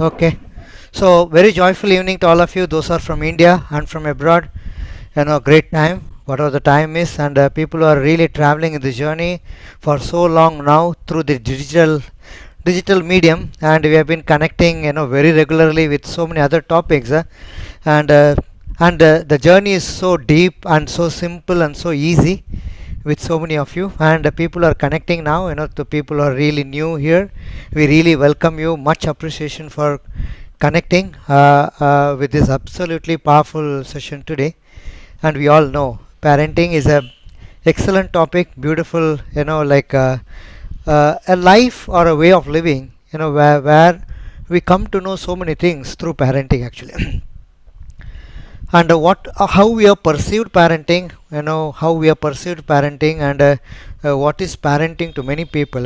Okay. So very joyful evening to all of you. Those are from India and from abroad. Great time. Whatever the time is, and people who are really traveling in the journey for so long now through the digital medium, and we have been connecting, very regularly with so many other topics, and the journey is so deep and so simple and so easy with so many of you, and people are connecting now. The people are really new here. We really welcome you. Much appreciation for connecting with this absolutely powerful session today. And we all know parenting is a excellent topic, beautiful, a life or a way of living, where we come to know so many things through parenting actually. And what how we are perceived parenting, how we are perceived parenting, and what is parenting to many people.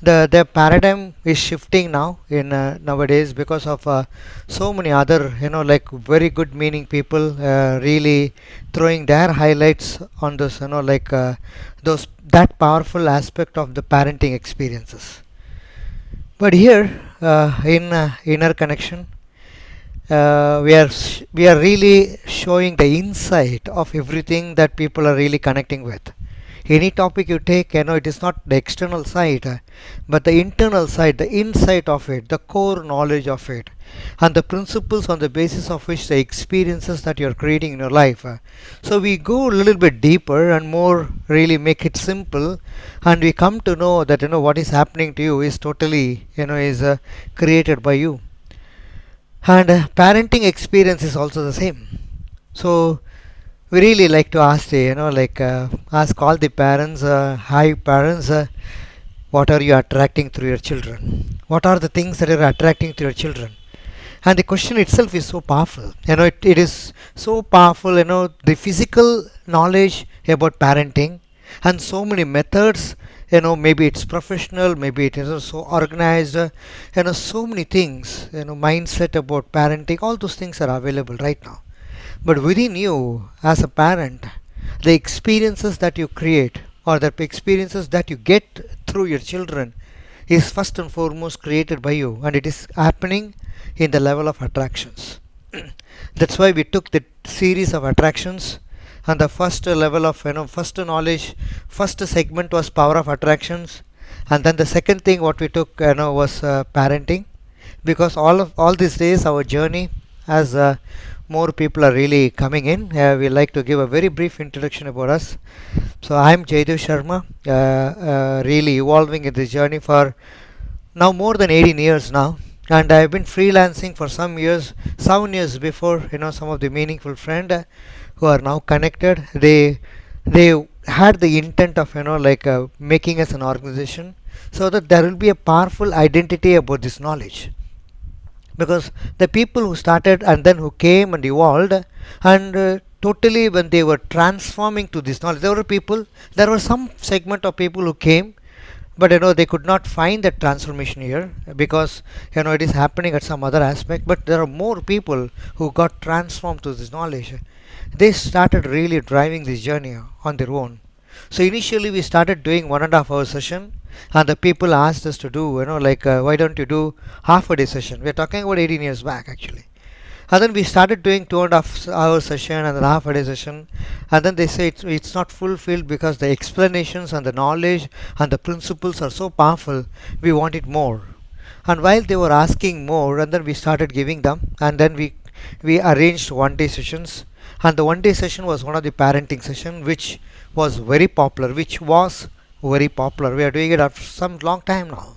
The paradigm is shifting now in nowadays because of so many other, like very good meaning people really throwing their highlights on this, those that powerful aspect of the parenting experiences. But here, in inner connection, we are really showing the insight of everything that people are really connecting with. Any topic you take, it is not the external side, but the internal side, the insight of it, the core knowledge of it, and the principles on the basis of which the experiences that you are creating in your life. So we go a little bit deeper and more really make it simple, and we come to know that what is happening to you is totally is created by you, and parenting experience is also the same. So we really like to ask the ask all the parents, hi parents, what are you attracting through your children, what are the things that are attracting to your children. And the question itself is so powerful. It is so powerful. The physical knowledge about parenting and so many methods. Maybe it's professional, maybe it is so organized. So many things. Mindset about parenting. All those things are available right now. But within you, as a parent, the experiences that you create or the experiences that you get through your children is first and foremost created by you, and it is happening in the level of attractions. That's why we took the series of attractions, and the first level of first knowledge, first segment was power of attractions, and then the second thing what we took was parenting, because all these days our journey as more people are really coming in. We like to give a very brief introduction about us. So I'm Jaydev Sharma, really evolving in this journey for now more than 18 years now, and I've been freelancing for some years, 7 years before. Some of the meaningful friend who are now connected. They had the intent of making us an organization so that there will be a powerful identity about this knowledge, because the people who started and then who came and evolved, and totally when they were transforming to this knowledge, there were some segment of people who came, but they could not find that transformation here, because it is happening at some other aspect. But there are more people who got transformed to this knowledge. They started really driving this journey on their own. So initially we started doing 1.5 hour session, and the people asked us to do, why don't you do half a day session. We're talking about 18 years back actually. And then we started doing 2.5 hour session and then half a day session, and then they say it's not fulfilled because the explanations and the knowledge and the principles are so powerful, we want it more. And while they were asking more, and then we started giving them, and then we arranged 1 day sessions, and the 1 day session was one of the parenting session which was very popular. We are doing it after some long time now,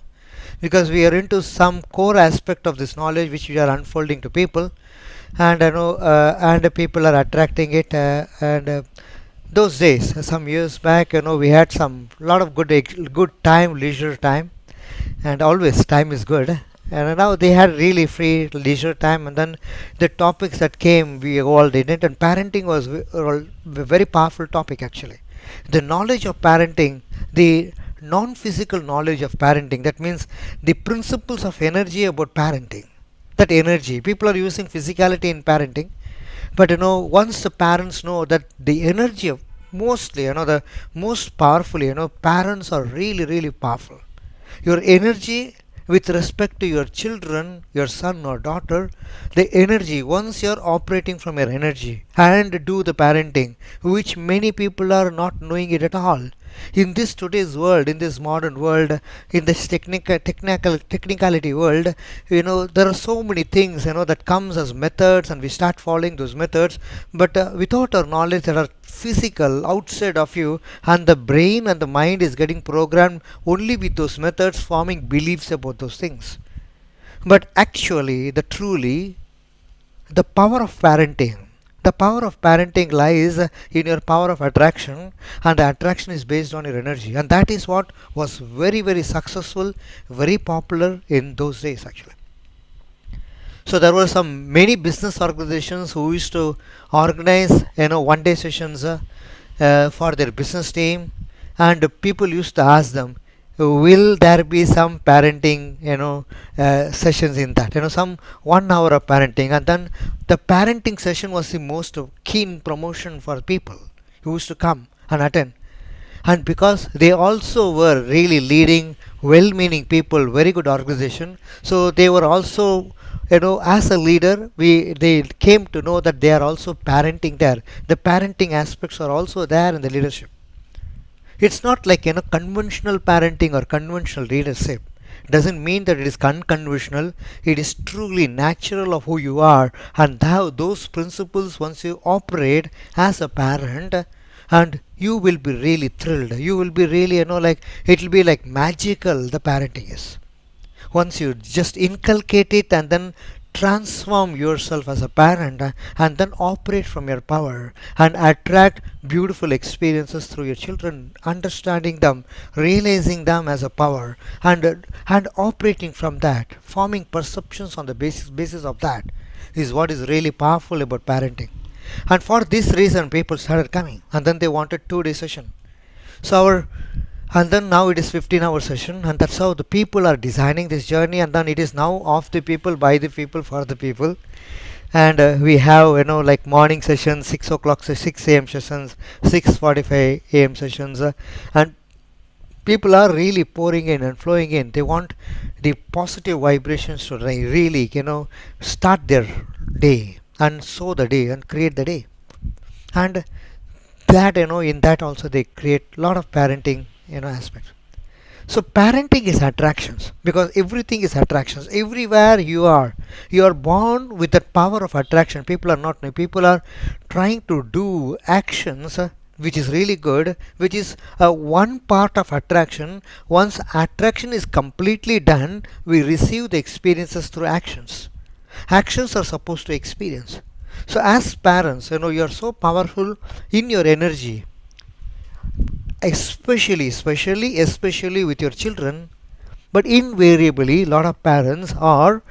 because we are into some core aspect of this knowledge which we are unfolding to people, and and people are attracting it, and those days, some years back, we had some lot of good time, leisure time, and always time is good. And now they had really free leisure time, and then the topics that came, we all did it, and parenting was a very powerful topic actually. The knowledge of parenting, the non-physical knowledge of parenting, that means the principles of energy about parenting. That energy, people are using physicality in parenting, but once the parents know that the energy of mostly, the most powerfully, parents are really really powerful. Your energy with respect to your children, your son or daughter, the energy, once you're operating from your energy and do the parenting, which many people are not knowing it at all. In this today's world, in this modern world, in this technicality world, there are so many things that comes as methods, and we start following those methods, but without our knowledge, that are physical outside of you, and the brain and the mind is getting programmed only with those methods, forming beliefs about those things. But actually, the power of parenting the power of parenting lies in your power of attraction, and the attraction is based on your energy, and that is what was very, very successful, very popular in those days actually. So there were some many business organizations who used to organize one day sessions for their business team, and people used to ask them, will there be some parenting sessions in that, some 1 hour of parenting, and then the parenting session was the most keen promotion for people who used to come and attend. And because they also were really leading well-meaning people, very good organization, so they were also, as a leader, they came to know that they are also parenting there. The parenting aspects are also there in the leadership. It's not like conventional parenting or conventional leadership. Doesn't mean that it is unconventional. It is truly natural of who you are, and how those principles, once you operate as a parent, and you will be really thrilled. You will be really, like it will be like magical. The parenting is, once you just inculcate it and then transform yourself as a parent, and then operate from your power and attract beautiful experiences through your children, understanding them, realizing them as a power, and operating from that, forming perceptions on the basis of that, is what is really powerful about parenting. And for this reason people started coming, and then they wanted 2 day session. So our and then now it is 15-hour session, and that's how the people are designing this journey, and then it is now of the people, by the people, for the people. And we have like morning sessions, 6 o'clock, 6 a.m sessions, 6:45 a.m sessions, and people are really pouring in and flowing in. They want the positive vibrations to really start their day and sow the day and create the day. And that, in that also they create a lot of parenting aspects. So parenting is attractions, because everything is attractions. Everywhere you are born with that power of attraction. People are not, people are trying to do actions, which is really good, which is one part of attraction. Once attraction is completely done, we receive the experiences through actions. Actions are supposed to experience. So as parents, you are so powerful in your energy, especially with your children. But invariably, a lot of parents are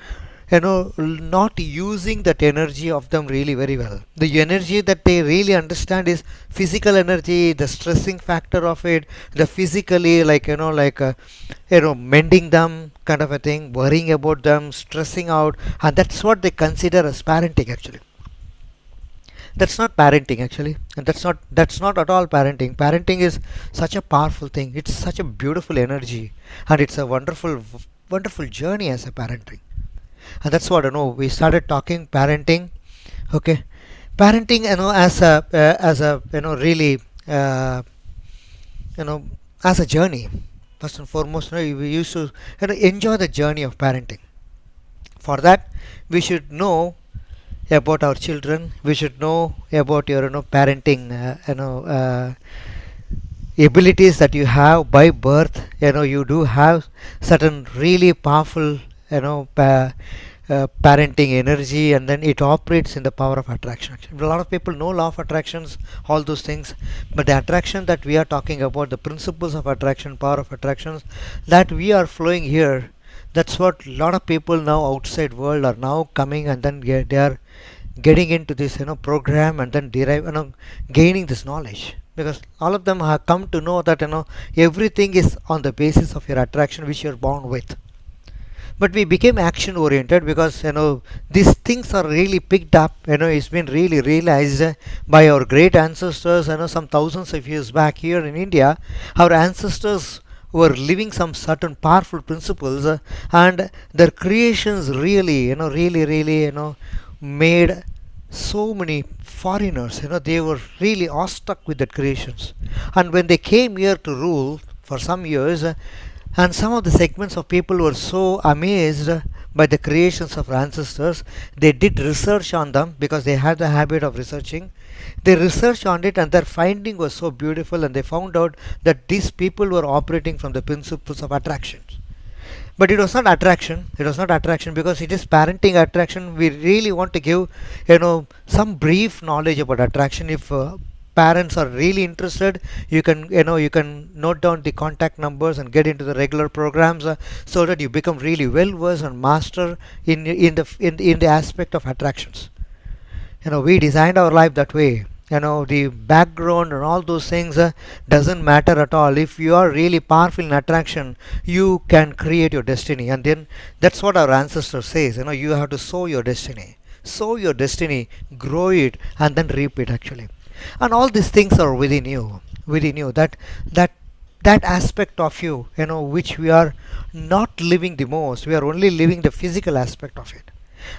not using that energy of them really very well. The energy that they really understand is physical energy, the stressing factor of it, the physically, mending them kind of a thing, worrying about them, stressing out, and that's what they consider as parenting actually. That's not parenting actually, and that's not at all parenting. Parenting is such a powerful thing. It's such a beautiful energy, and it's a wonderful journey as a parenting. And that's what we started talking parenting. Okay, parenting, as a really, you know as a journey. First and foremost, we used to enjoy the journey of parenting. For that, we should know about our children. We should know about your parenting abilities that you have by birth. You do have certain really powerful parenting energy, and then it operates in the power of attraction. A lot of people know law of attractions, all those things, but the attraction that we are talking about, the principles of attraction, power of attractions, that we are flowing here, that's what a lot of people now outside world are now coming, and then they are getting into this program, and then gaining this knowledge, because all of them have come to know that everything is on the basis of your attraction which you are born with. But we became action oriented, because these things are really picked up. It's been really realized by our great ancestors. Some thousands of years back here in India, our ancestors were living some certain powerful principles, and their creations really, really, made so many foreigners, they were really awestruck with their creations. And when they came here to rule for some years, and some of the segments of people were so amazed by the creations of our ancestors, they did research on them because they had the habit of researching. They researched on it, and their finding was so beautiful, and they found out that these people were operating from the principles of attraction. But it was not attraction. It was not attraction because it is parenting attraction. We really want to give, some brief knowledge about attraction. If parents are really interested, you can note down the contact numbers and get into the regular programs, so that you become really well versed and master in the aspect of attractions. We designed our life that way. The background and all those things doesn't matter at all. If you are really powerful in attraction, you can create your destiny. And then that's what our ancestors says, you have to sow your destiny. Sow your destiny, grow it, and then reap it, actually. And all these things are within you, that aspect of you, which we are not living the most. We are only living the physical aspect of it.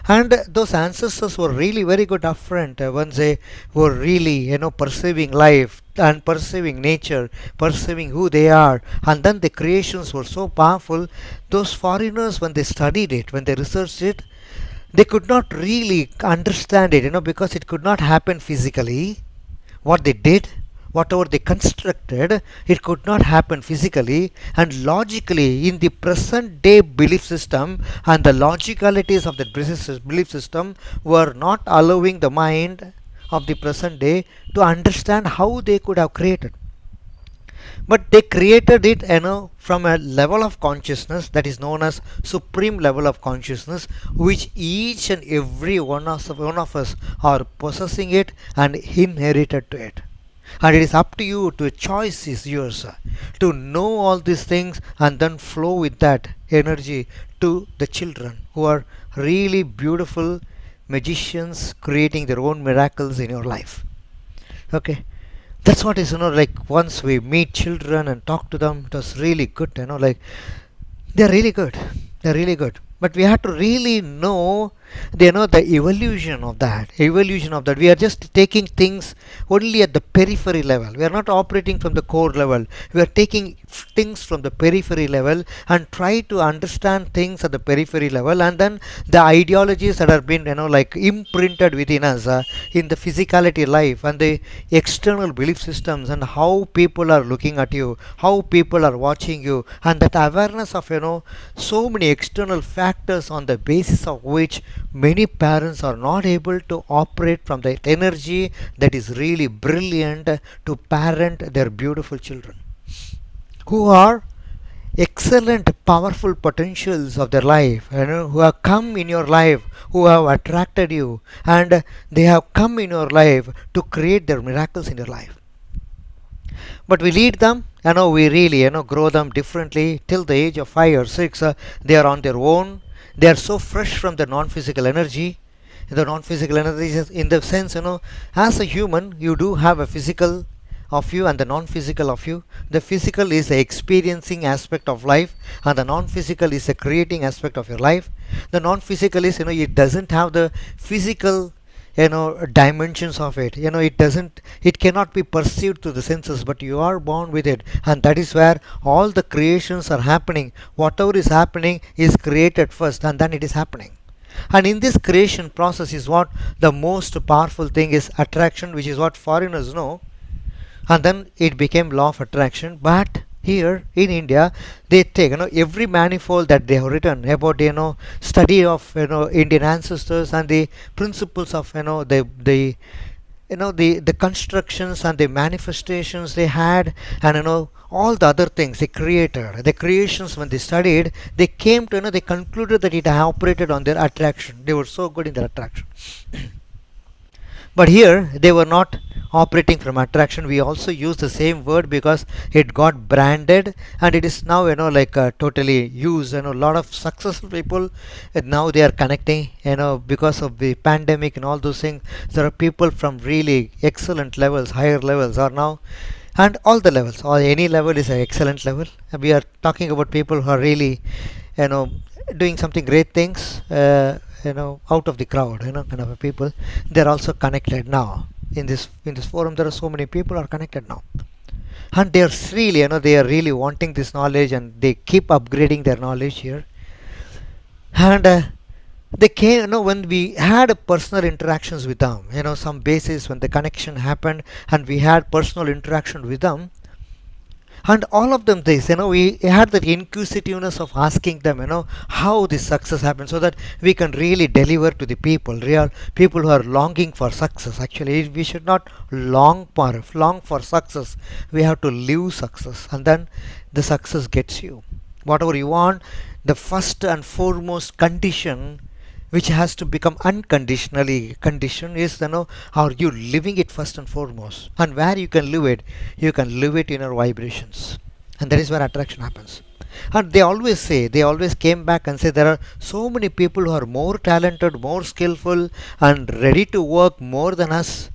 And those ancestors were really very good upfront, once they were really, perceiving life and perceiving nature, perceiving who they are. And then the creations were so powerful. Those foreigners, when they studied it, when they researched it, they could not really understand it, because it could not happen physically. What they did, whatever they constructed, it could not happen physically. And logically, in the present day belief system, and the logicalities of that belief system were not allowing the mind of the present day to understand how they could have created. But they created it, from a level of consciousness that is known as supreme level of consciousness, which each and every one of us are possessing it and inherited to it. And it is up to you, to choice is yours, to know all these things and then flow with that energy to the children who are really beautiful magicians creating their own miracles in your life. Okay, that's what is, like, once we meet children and talk to them, it was really good. Like, they're really good. They're really good. But we have to really know the evolution of that. We are just taking things only at the periphery level. We are not operating from the core level. We are taking things from the periphery level and try to understand things at the periphery level, and then the ideologies that have been, like, imprinted within us, in the physicality life, and the external belief systems, and how people are looking at you, how people are watching you, and that awareness of, so many external factors on the basis of which many parents are not able to operate from the energy that is really brilliant to parent their beautiful children, who are excellent powerful potentials of their life, who have come in your life, who have attracted you, and they have come in your life to create their miracles in your life. But we lead them, we really, grow them differently till the age of 5 or 6. They are on their own. They are so fresh from the non-physical energy. The non-physical energy is in the sense, as a human, you do have a physical of you and the non-physical of you. The physical is the experiencing aspect of life, and the non-physical is the creating aspect of your life. The non-physical is, it doesn't have the physical, dimensions of it. It cannot be perceived through the senses, but you are born with it, and that is where all the creations are happening. Whatever is happening is created first, and then it is happening. And in this creation process is what the most powerful thing is attraction, which is what foreigners know. And then it became law of attraction. But here in India, they take, every manifold that they have written about, study of, Indian ancestors and the principles of, the constructions and the manifestations they had, and, all the other things they created, the creations. When they studied, they came to, they concluded that it operated on their attraction. They were so good in their attraction. But here they were not operating from attraction. We also use the same word because it got branded, and it is now, totally used. A lot of successful people, now they are connecting, because of the pandemic and all those things. There are people from really excellent levels, higher levels, are now and all the levels, or any level is an excellent level. We are talking about people who are really, you know, doing something great things, out of the crowd, kind of a people. They're also connected now in this forum. There are so many people are connected now, and they're really, they are really wanting this knowledge, and they keep upgrading their knowledge here. And they came, when we had personal interactions with them, some basis when the connection happened, and we had personal interaction with them, and all of them this, we had that inquisitiveness of asking them, how this success happened, so that we can really deliver to the people, real people who are longing for success. Actually, we should not long for success. We have to live success, and then the success gets you whatever you want. The first and foremost condition which has to become unconditionally conditioned is, are you living it first and foremost, and where you can live it in your vibrations, and that is where attraction happens. And they always came back and say there are so many people who are more talented, more skillful, and ready to work more than us,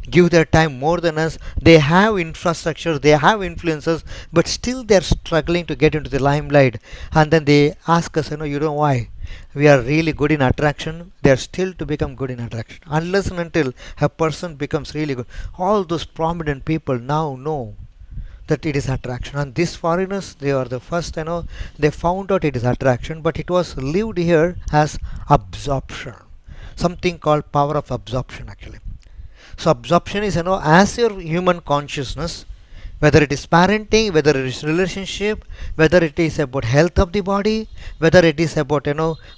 give their time more than us. They have infrastructure, they have influences, but still they're struggling to get into the limelight. And then they ask us, you know why? We are really good in attraction. They are still to become good in attraction. Unless and until a person becomes really good, all those prominent people now know that it is attraction. And these foreigners, they are the first, they found out it is attraction, but it was lived here as absorption. Something called power of absorption, actually. So absorption is, as your human consciousness, whether it is parenting, whether it is relationship, whether it is about health of the body, whether it is about,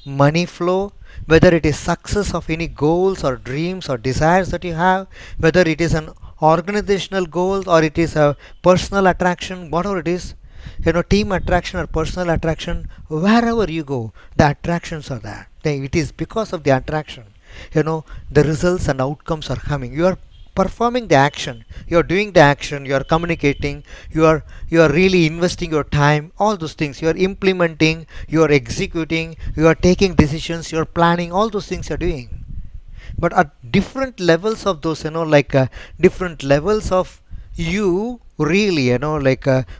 money flow, whether it is success of any goals or dreams or desires that you have, whether it is an organizational goal or it is a personal attraction, whatever it is, team attraction or personal attraction, wherever you go, the attractions are there. It is because of the attraction, the results and outcomes are coming. You are performing the action, you are doing the action, you are communicating, you are really investing your time, all those things you are implementing, you are executing, you are taking decisions, you are planning, all those things you are doing. But at different levels of those, different levels of you really,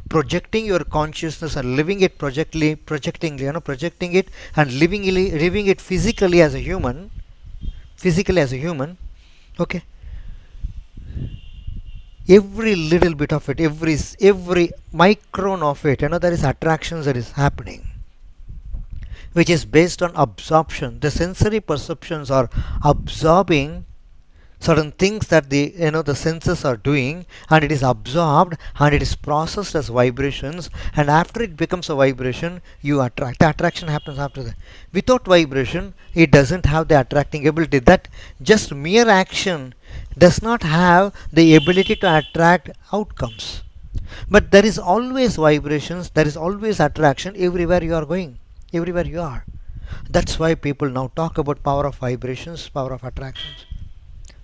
projecting your consciousness and living it projecting it and living it physically as a human, okay. Every little bit of it, every micron of it, there is attractions that is happening, which is based on absorption. The sensory perceptions are absorbing certain things that the senses are doing, and it is absorbed and it is processed as vibrations, and after it becomes a vibration, you attract. The attraction happens after that. Without vibration, it doesn't have the attracting ability. That just mere action does not have the ability to attract outcomes. But there is always vibrations, there is always attraction everywhere you are going, everywhere you are. That's why people now talk about power of vibrations, power of attractions,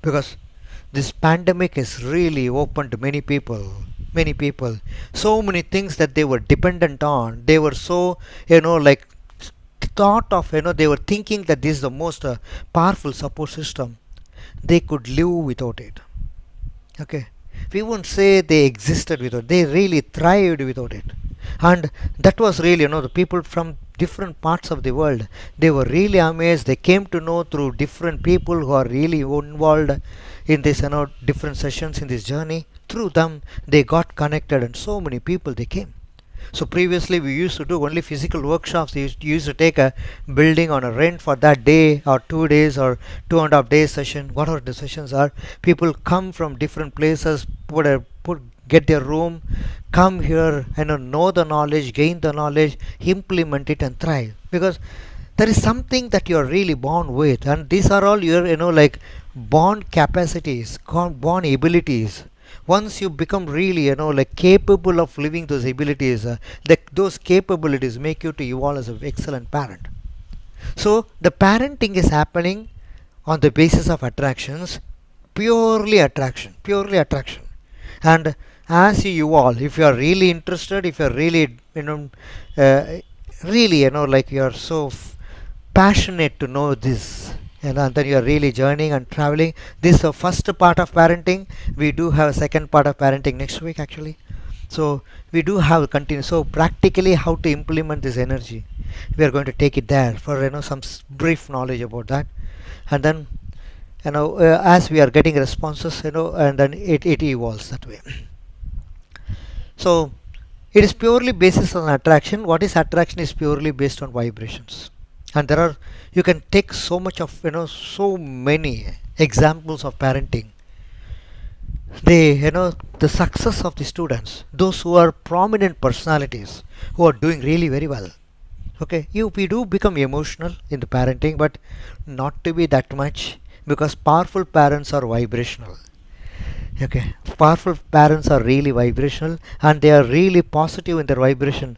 because this pandemic has really opened many people, so many things that they were dependent on. They were so, thought of, they were thinking that this is the most powerful support system. They could live without it, okay. We won't say they existed without it. They really thrived without it. And that was really, the people from different parts of the world, they were really amazed. They came to know through different people who are really involved in this, different sessions in this journey. Through them they got connected, and so many people they came. So previously we used to do only physical workshops. We used to take a building on a rent for that day or 2 days or 2.5 days session, whatever the sessions are. People come from different places, get their room, come here and know the knowledge, gain the knowledge, implement it and thrive. Because there is something that you are really born with, and these are all your born capacities, born abilities. Once you become really capable of living those abilities, those capabilities make you to evolve as an excellent parent. So the parenting is happening on the basis of attractions, purely attraction. And as you evolve, if you are really interested, if you are really really you are so passionate to know this, and then you are really journeying and traveling. This is the first part of parenting. We do have a second part of parenting next week actually. So we do have continue. So practically how to implement this energy, we are going to take it there for some brief knowledge about that. And then as we are getting responses, and then it evolves that way. So it is purely based on attraction. What is attraction is purely based on vibrations. And there are, you can take so much of, so many examples of parenting. They, the success of the students, those who are prominent personalities, who are doing really very well. Okay, we do become emotional in the parenting, but not to be that much, because powerful parents are vibrational. Okay, powerful parents are really vibrational, and they are really positive in their vibration.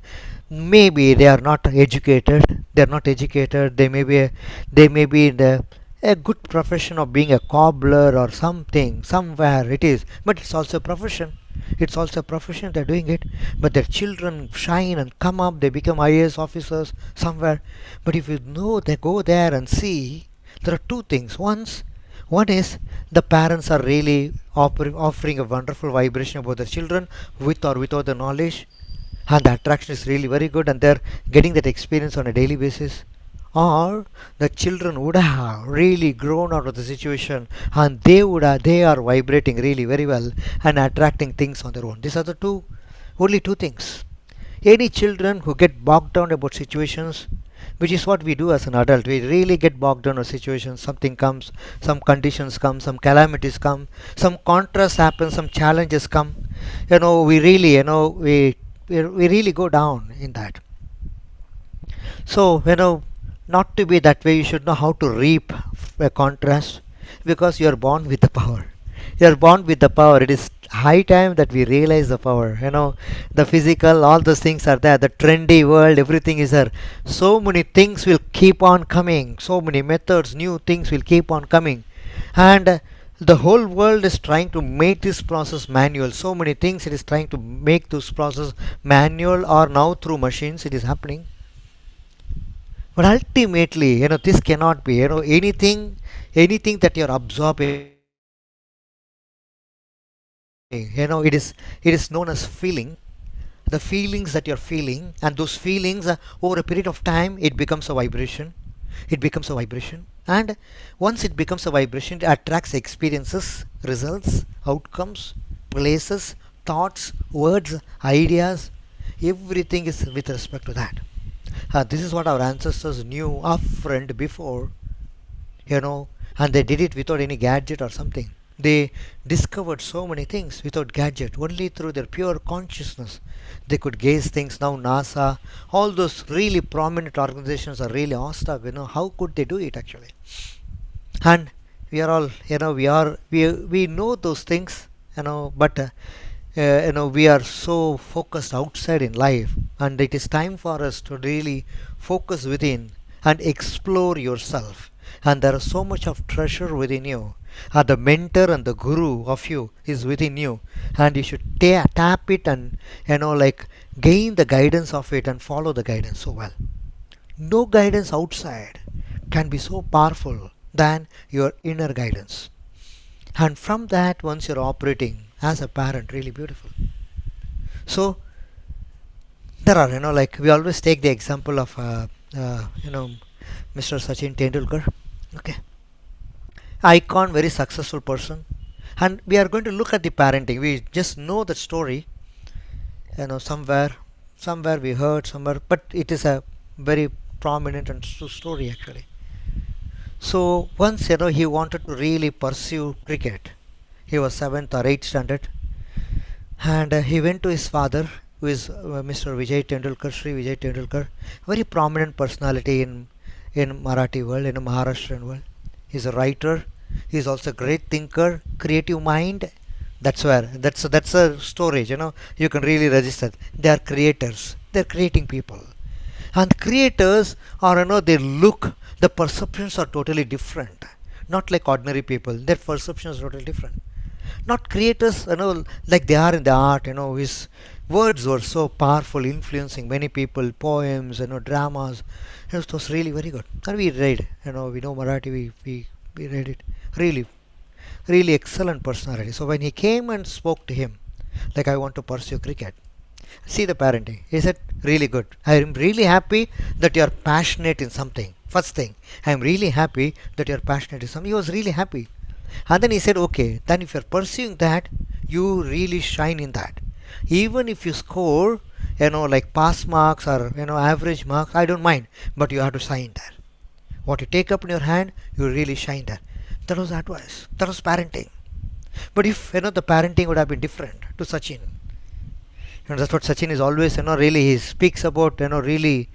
Maybe they are not educated. They are not educated. They may be in a good profession of being a cobbler or something. Somewhere it is, but it's also a profession. It's also a profession. They're doing it, but their children shine and come up. They become IAS officers somewhere. But if you know, they go there and see. There are two things. One is the parents are really offering a wonderful vibration about their children, with or without the knowledge, and the attraction is really very good, and they're getting that experience on a daily basis. Or the children would have really grown out of the situation, and they are vibrating really very well and attracting things on their own. These are the only two things. Any children who get bogged down about situations, which is what we do as an adult, we really get bogged down with situations. Something comes, some conditions come, some calamities come, some contrast happens, some challenges come. We really, we really go down in that. So, not to be that way, you should know how to reap a contrast, because you are born with the power. You are born with the power. It is high time that we realize the power. The physical, all those things are there. The trendy world, everything is there. So many things will keep on coming. So many methods, new things will keep on coming. And the whole world is trying to make this process manual. So many things it is trying to make this process manual, or now through machines it is happening. But ultimately, this cannot be, anything that you are absorbing, it is known as feeling. The feelings that you're feeling, and those feelings, over a period of time, it becomes a vibration. It becomes a vibration, and once it becomes a vibration, it attracts experiences, results, outcomes, places, thoughts, words, ideas. Everything is with respect to that. This is what our ancestors knew of friend before, and they did it without any gadget or something. They discovered so many things without gadget, only through their pure consciousness. They could gaze things. Now NASA, all those really prominent organizations are really awestruck. How could they do it actually? And we are all, we know those things, but we are so focused outside in life, and it is time for us to really focus within and explore yourself. And there is so much of treasure within you. The mentor and the guru of you is within you, and you should tap it, and gain the guidance of it and follow the guidance so well. No guidance outside can be so powerful than your inner guidance. And from that, once you're operating as a parent, really beautiful. So there are, we always take the example of Mr. Sachin Tendulkar. Okay, icon, very successful person, and we are going to look at the parenting. We just know that story, somewhere we heard somewhere, but it is a very prominent and true story actually. So once, he wanted to really pursue cricket. He was 7th or 8th standard, and he went to his father, who is Mr. Vijay Tendulkar, Sri Vijay Tendulkar, very prominent personality in Marathi world, in the Maharashtrian world. He's a writer. He's also a great thinker, creative mind. That's a storage. You can really register. They are creators. They're creating people, and creators are, they look. The perceptions are totally different. Not like ordinary people. Their perceptions are totally different. Not creators, like they are in the art. Is Words were so powerful, influencing many people, poems, dramas. It was really very good. And we read, we know Marathi, we read it. Really, really excellent personality. So when he came and spoke to him, like, I want to pursue cricket. See the parenting. He said, really good. I am really happy that you are passionate in something. First thing, I am really happy that you are passionate in something. He was really happy. And then he said, okay, then if you are pursuing that, you really shine in that. Even if you score, like pass marks or, average marks, I don't mind. But you have to shine there. What you take up in your hand, you really shine there. That was advice. That was parenting. But if, the parenting would have been different to Sachin, that's what Sachin is always, really he speaks about, really,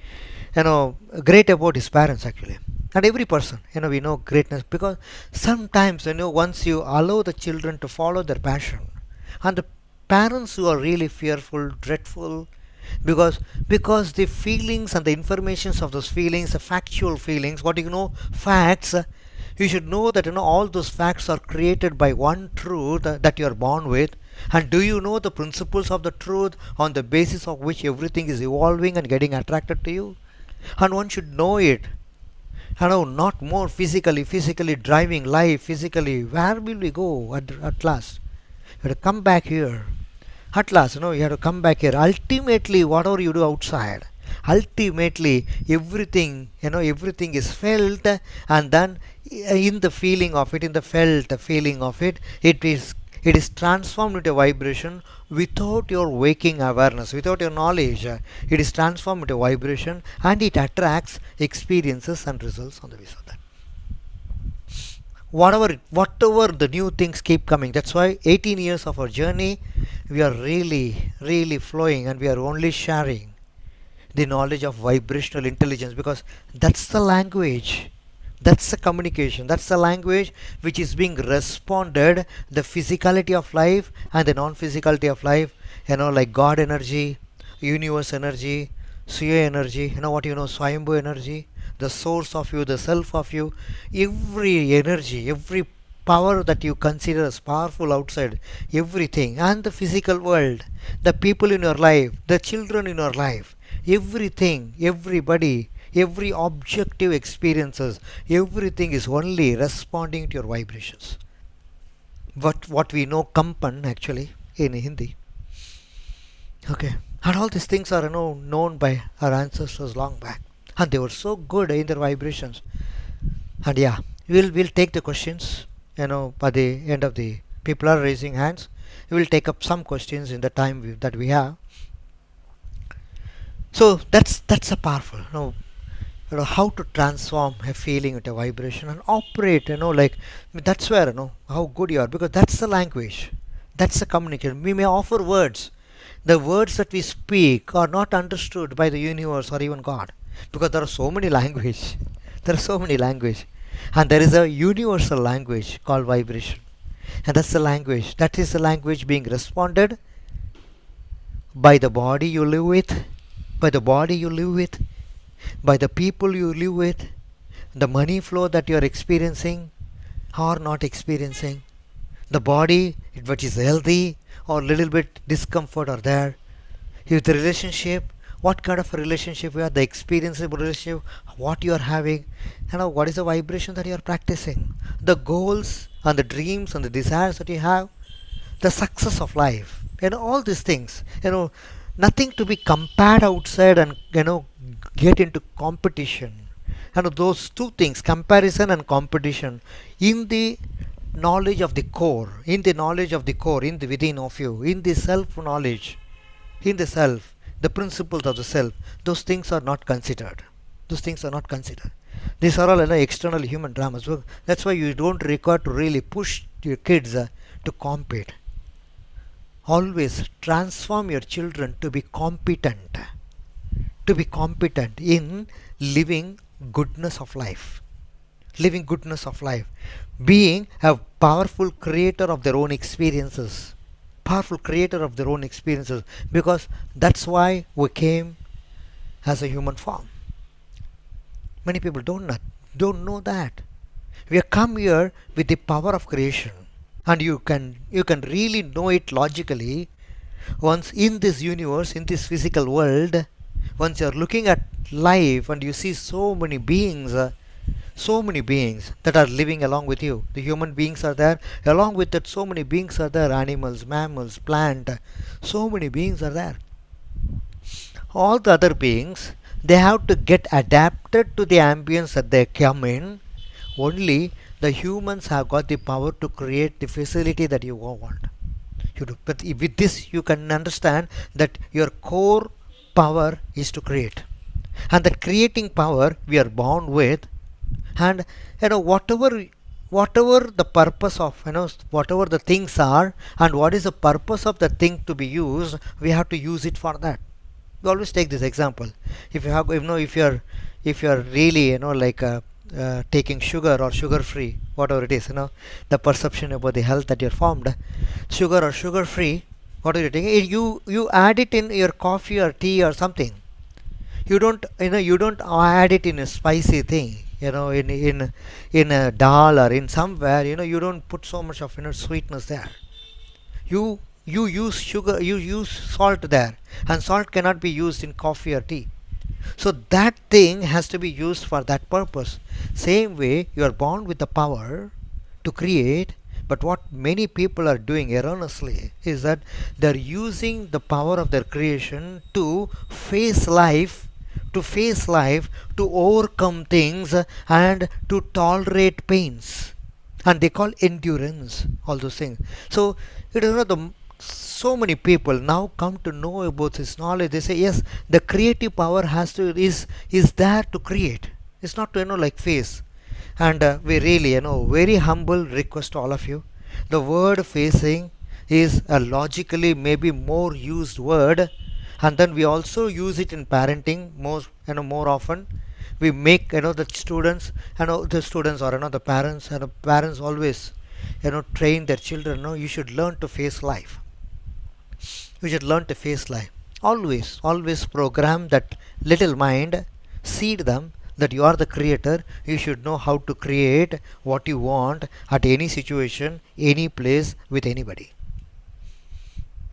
great about his parents actually. And every person, we know greatness because sometimes, once you allow the children to follow their passion, and the parents who are really fearful, dreadful, because the feelings and the informations of those feelings, the factual feelings, what facts, you should know that all those facts are created by one truth that you are born with. And do you know the principles of the truth on the basis of which everything is evolving and getting attracted to you? And one should know it. Not more physically driving life, physically. Where will we go at last? You have to come back here. At last, you have to come back here. Ultimately, whatever you do outside, ultimately everything is felt, and then in the feeling of it, in the felt feeling of it, it is transformed into a vibration without your waking awareness, without your knowledge. It is transformed into a vibration and it attracts experiences and results on the basis of that. Whatever the new things keep coming. That's why 18 years of our journey, we are really, really flowing, and we are only sharing the knowledge of vibrational intelligence, because that's the language, that's the communication, that's the language which is being responded, the physicality of life and the non-physicality of life, like God energy, universe energy, Suya energy, Swayambhu energy, the source of you, the self of you, every energy, every power that you consider as powerful outside, everything, and the physical world, the people in your life, the children in your life, everything, everybody, every objective experiences, everything is only responding to your vibrations. What we know kampan actually in Hindi. Okay. And all these things are known by our ancestors long back. And they were so good in their vibrations. And yeah, we'll take the questions, by the end of the people are raising hands. We will take up some questions in the time that we have. So that's a powerful, how to transform a feeling into a vibration and operate, like that's where how good you are, because that's the language, that's the communication. We may offer words. The words that we speak are not understood by the universe or even God, because there are so many language. There are so many language, and there is a universal language called vibration, and that's the language. That is the language being responded by the body you live with, by the body you live with, by the people you live with, the money flow that you are experiencing or not experiencing, the body which is healthy or little bit discomfort are there. If the relationship, what kind of a relationship you are, the experience of relationship, what you are having, what is the vibration that you are practicing, the goals and the dreams and the desires that you have, the success of life, all these things, nothing to be compared outside and get into competition. Those two things, comparison and competition, in the knowledge of the core, in the knowledge of the core, in the within of you, in the self knowledge, in the self, the principles of the self, those things are not considered. Those things are not considered. These are all external human dramas. That's why you don't require to really push your kids to compete. Always transform your children to be competent in living goodness of life, being a powerful creator of their own experiences, because that's why we came as a human form. Many people don't know that we have come here with the power of creation, and you can really know it logically, Once in this universe, in this physical world, once you're looking at life and you see so many beings that are living along with you. The human beings are there, along with that so many beings are there, animals, mammals, plant, so many beings are there. All the other beings, they have to get adapted to the ambience that they come in. Only the humans have got the power to create the facility that you want. But with this you can understand that your core power is to create, and that creating power we are born with. And whatever the purpose of, whatever the things are, and what is the purpose of the thing to be used, we have to use it for that. We always take this example. If you have, if you are really, taking sugar or sugar free, whatever it is, the perception about the health that you're formed, sugar or sugar free, what are you taking? You add it in your coffee or tea or something. You don't add it in a spicy thing, in a dal or in somewhere. You don't put so much of sweetness there. You use sugar, you use salt there, and salt cannot be used in coffee or tea. So that thing has to be used for that purpose. Same way, you are born with the power to create, but what many people are doing erroneously is that they're using the power of their creation to face life, to overcome things, and to tolerate pains. And they call endurance all those things. So it is not the so many people now come to know about this knowledge. They say yes, the creative power is there to create. It's not to like face. And we really very humble request to all of you. The word facing is a logically maybe more used word, and then we also use it in parenting more often. We make the students, the students, or the parents, and parents always train their children. You should learn to face life. You should learn to face life. Always program that little mind, seed them that you are the creator. You should know how to create what you want at any situation, any place, with anybody.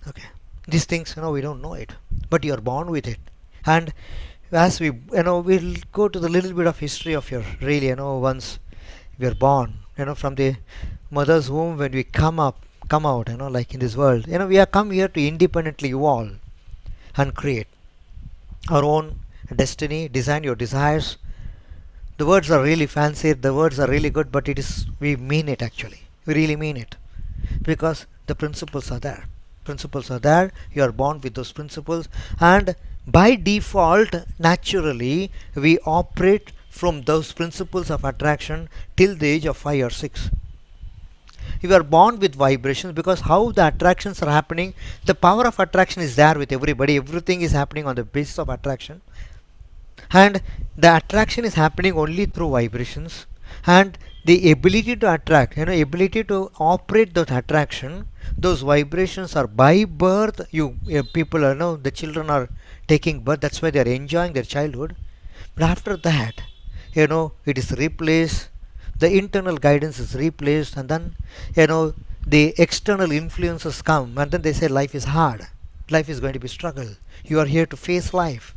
Okay, these things we don't know it, but you are born with it. And as we'll go to the little bit of history of your really once we are born, from the mother's womb, when we come out, like in this world, we are come here to independently evolve and create our own destiny, design your desires. The words are really fancy, the words are really good, but we mean it actually. We really mean it, because the principles are there. You are born with those principles, and by default, naturally, we operate from those principles of attraction till the age of 5 or 6. You are born with vibrations, because how the attractions are happening, the power of attraction is there with everybody. Everything is happening on the basis of attraction, and the attraction is happening only through vibrations. And the ability to attract, ability to operate that attraction, those vibrations are by birth. People are the children are taking birth, that's why they are enjoying their childhood. But after that, it is replaced, the internal guidance is replaced, and then the external influences come, and then they say life is hard, life is going to be struggle, you are here to face life,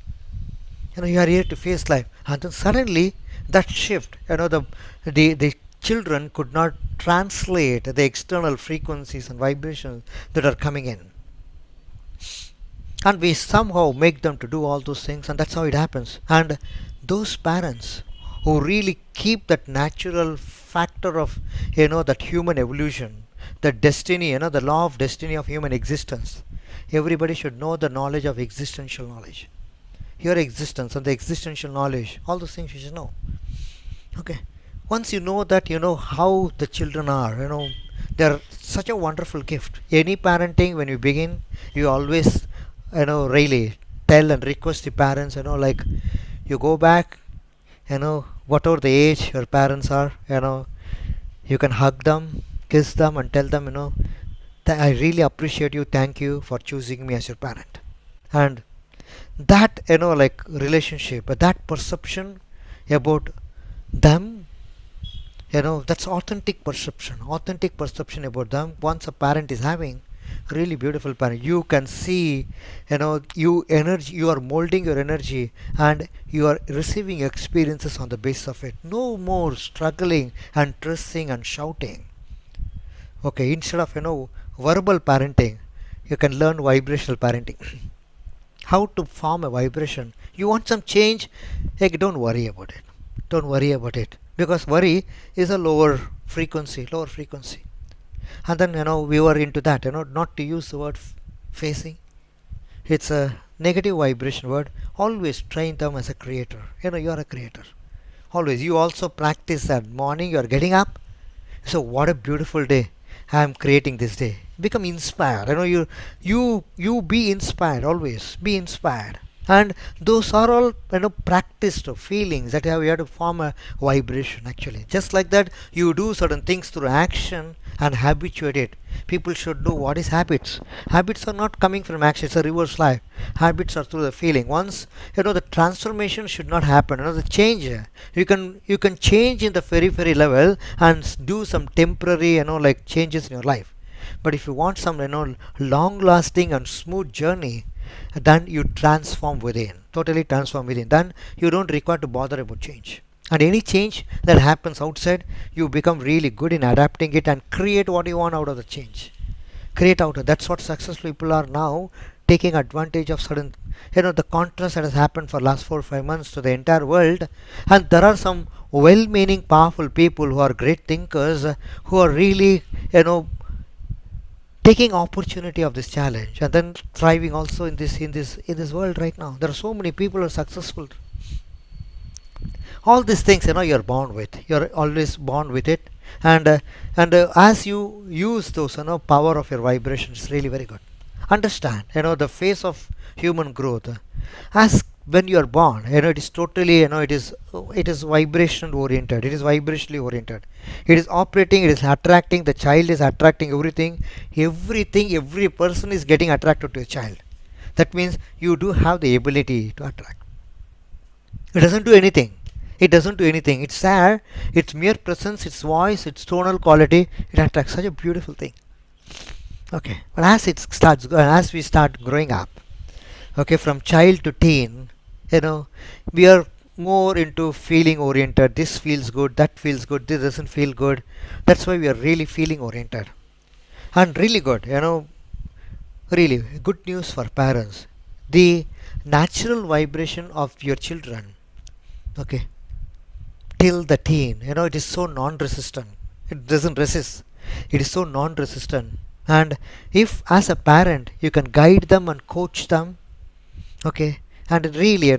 you are here to face life. And then suddenly that shift, the children could not translate the external frequencies and vibrations that are coming in, and we somehow make them to do all those things, and that's how it happens. And those parents who really keep that natural factor of that human evolution, the destiny, the law of destiny of human existence, everybody should know the knowledge of existential knowledge, your existence and the existential knowledge, all those things you should know. Okay, once you know that, how the children are, they're such a wonderful gift. Any parenting, when you begin, you always really tell and request the parents, like you go back, whatever the age your parents are, you can hug them, kiss them, and tell them, I really appreciate you, thank you for choosing me as your parent. And that like relationship, that perception about them, that's authentic perception about them. Once a parent is having, Really beautiful parent. You can see, you are molding your energy, and you are receiving experiences on the basis of it. No more struggling and stressing and shouting. Okay, instead of verbal parenting, you can learn vibrational parenting. How to form a vibration. You want some change? Hey, don't worry about it. Don't worry about it, because worry is a lower frequency. And then we were into that, not to use the word facing. It's a negative vibration word. Always train them as a creator. You are a creator. Always. You also practice that morning. You are getting up. So what a beautiful day I am creating this day. Become inspired. You be inspired. Always be inspired. And those are all practiced feelings that you have to form a vibration. Actually, just like that, you do certain things through action and habituate it. People should know what is habits. Habits are not coming from action. It's a reverse life. Habits are through the feeling. Once the transformation should not happen. The change, you can change in the very level and do some temporary like changes in your life. But if you want some long lasting and smooth journey, then you transform within, totally transform within. Then you don't require to bother about change. And any change that happens outside, you become really good in adapting it and create what you want out of the change. Create out of that's what successful people are now, taking advantage of certain the contrast that has happened for last 4 or 5 months to the entire world. And there are some well meaning powerful people who are great thinkers, who are really taking opportunity of this challenge and then thriving also in this world right now. There are so many people who are successful. All these things you're born with. You're always born with it. And as you use those power of your vibrations, really very good. Understand the phase of human growth. As when you are born, it is totally it is vibration oriented. It is vibrationally oriented. It is operating. It is attracting. The child is attracting everything. Every person is getting attracted to a child. That means you do have the ability to attract. It doesn't do anything. It doesn't do anything. It's there. Its mere presence, its voice, its tonal quality, it attracts. Such a beautiful thing. Okay, but as we start growing up, okay, from child to teen, we are more into feeling oriented. This feels good, that feels good, this doesn't feel good. That's why we are really feeling oriented. And really good, really good news for parents. The natural vibration of your children, okay, till the teen, it is so non-resistant. It doesn't resist. It is so non-resistant. And if as a parent you can guide them and coach them, okay, and really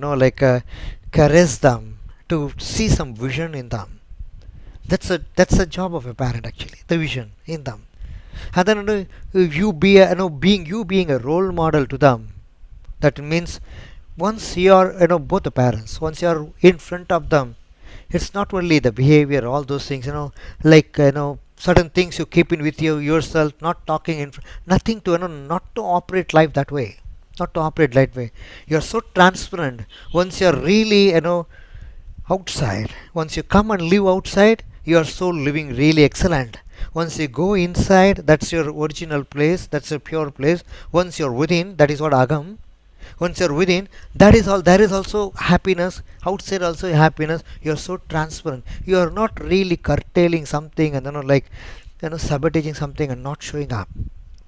caress them to see some vision in them, that's a job of a parent actually, the vision in them. And then you be being a role model to them. That means once you are both the parents, once you are in front of them, it's not only the behavior, all those things, certain things you keep in with yourself, not talking nothing to not to operate life that way. Not to operate that way. You're so transparent. Once you're really outside, once you come and live outside, you are so living really excellent. Once you go inside, that's your original place, that's your pure place. Once you're within, that is what agam. Once you're within, that is all. There is also happiness outside, also happiness. You're so transparent. You are not really curtailing something and sabotaging something and not showing up.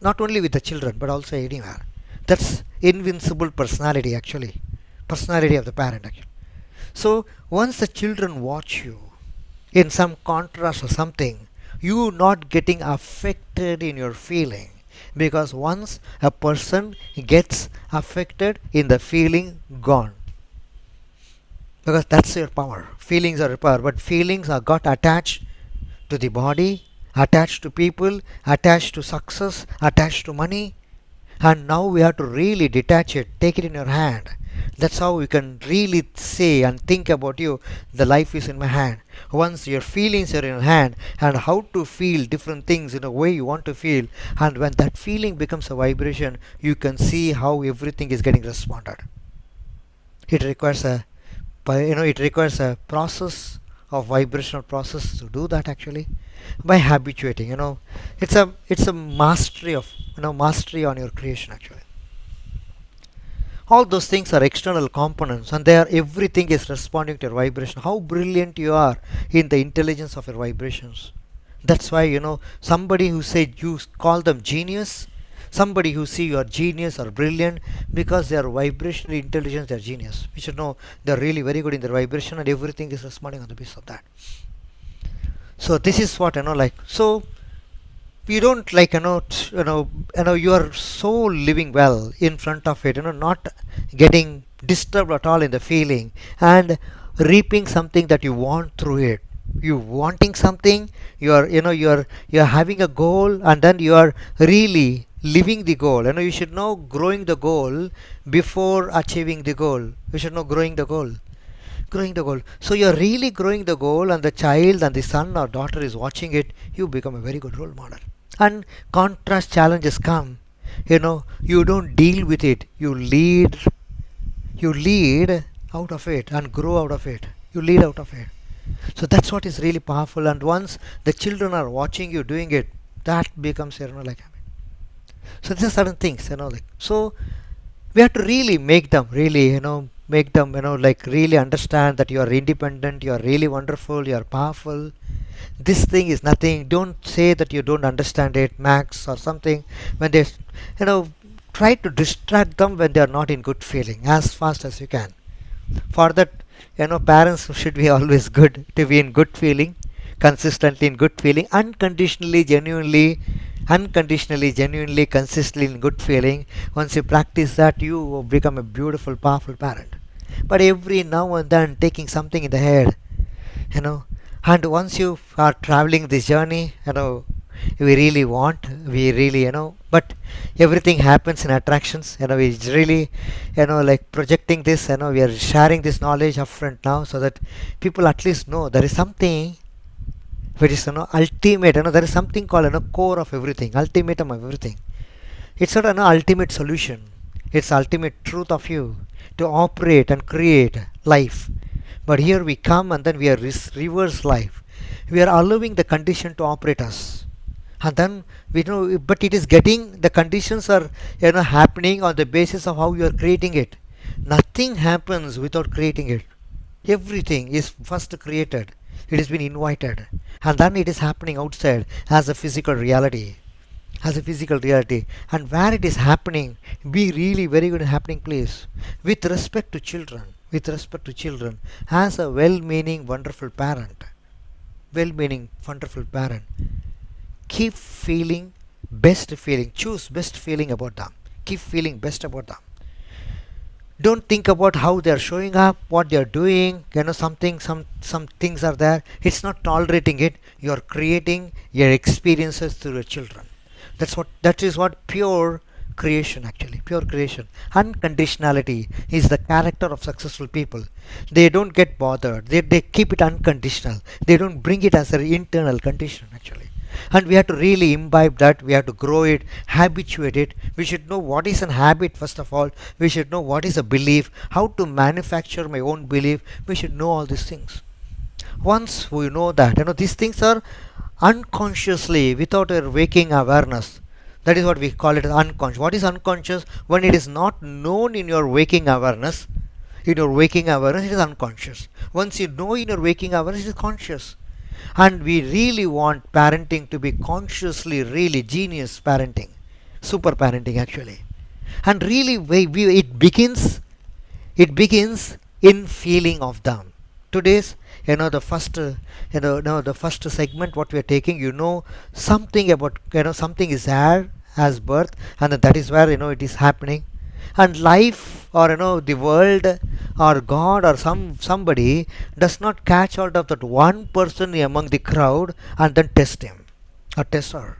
Not only with the children but also anywhere. That's invincible personality actually. Personality of the parent actually. So once the children watch you in some contrast or something, you not getting affected in your feeling. Because once a person gets affected in the feeling, gone. Because that's your power. Feelings are your power, but feelings are got attached to the body, attached to people, attached to success, attached to money. And now we have to really detach it, take it in your hand. That's how we can really say and think about you. The life is in my hand. Once your feelings are in your hand, and how to feel different things in a way you want to feel, and when that feeling becomes a vibration, you can see how everything is getting responded. It requires a process of vibrational process to do that actually by habituating. It's a mastery of mastery on your creation actually. All those things are external components, and they are everything is responding to your vibration. How brilliant you are in the intelligence of your vibrations. That's why somebody who said you call them genius, somebody who see you are genius or brilliant because they are vibrationally intelligent, they are genius. We should know they are really very good in their vibration, and everything is responding on the basis of that. So this is what like. So you don't like you are so living well in front of it, not getting disturbed at all in the feeling, and reaping something that you want through it. You wanting something, you are you're having a goal, and then you are really living the goal. You should know growing the goal before achieving the goal. You should know growing the goal. So you're really growing the goal, and the child and the son or daughter is watching it. You become a very good role model. And contrast challenges come. You don't deal with it. You lead out of it and grow out of it. You lead out of it. So that's what is really powerful. And once the children are watching you doing it, that becomes like habit. So these are certain things. So we have to really make them like really understand that you are independent, you are really wonderful, you are powerful. This thing is nothing. Don't say that you don't understand it, Max, or something. When they try to distract them when they are not in good feeling as fast as you can. For that, parents should be always good to be in good feeling, consistently in good feeling, unconditionally, genuinely, consistently in good feeling. Once you practice that, you will become a beautiful, powerful parent. But every now and then taking something in the head, you know and once you are traveling this journey, we really but everything happens in attractions. We really like projecting this. We are sharing this knowledge upfront now, so that people at least know there is something which is ultimate. There is something called core of everything, ultimatum of everything. It's not an ultimate solution. It's ultimate truth of you to operate and create life. But here we come, and then we are reverse life. We are allowing the condition to operate us, and then we know. But it is getting the conditions are happening on the basis of how you are creating it. Nothing happens without creating it. Everything is first created. It has been invited, and then it is happening outside as a physical reality. And where it is happening, be really very good happening place. With respect to children, as a well-meaning wonderful parent, keep feeling best feeling, choose best feeling about them, keep feeling best about them. Don't think about how they are showing up, what they are doing. Some things are there. It's not tolerating it. You are creating your experiences through your children. That is what pure creation, actually, pure creation. Unconditionality is the character of successful people. They don't get bothered. They keep it unconditional. They don't bring it as an internal condition, actually. And we have to really imbibe that. We have to grow it, habituate it. We should know what is an habit. First of all, we should know what is a belief, how to manufacture my own belief. We should know all these things. Once we know that, these things are unconsciously, without a waking awareness. That is what we call it, unconscious. What is unconscious? When it is not known in your waking awareness, it is unconscious. Once you know in your waking awareness, it is conscious. And we really want parenting to be consciously really genius parenting, super parenting, actually. And really it begins in feeling of them. Today's the first segment what we are taking, something about, something is there as birth, and that is where it is happening. And life, or the world, or God, or somebody does not catch out of that one person among the crowd and then test him or test her.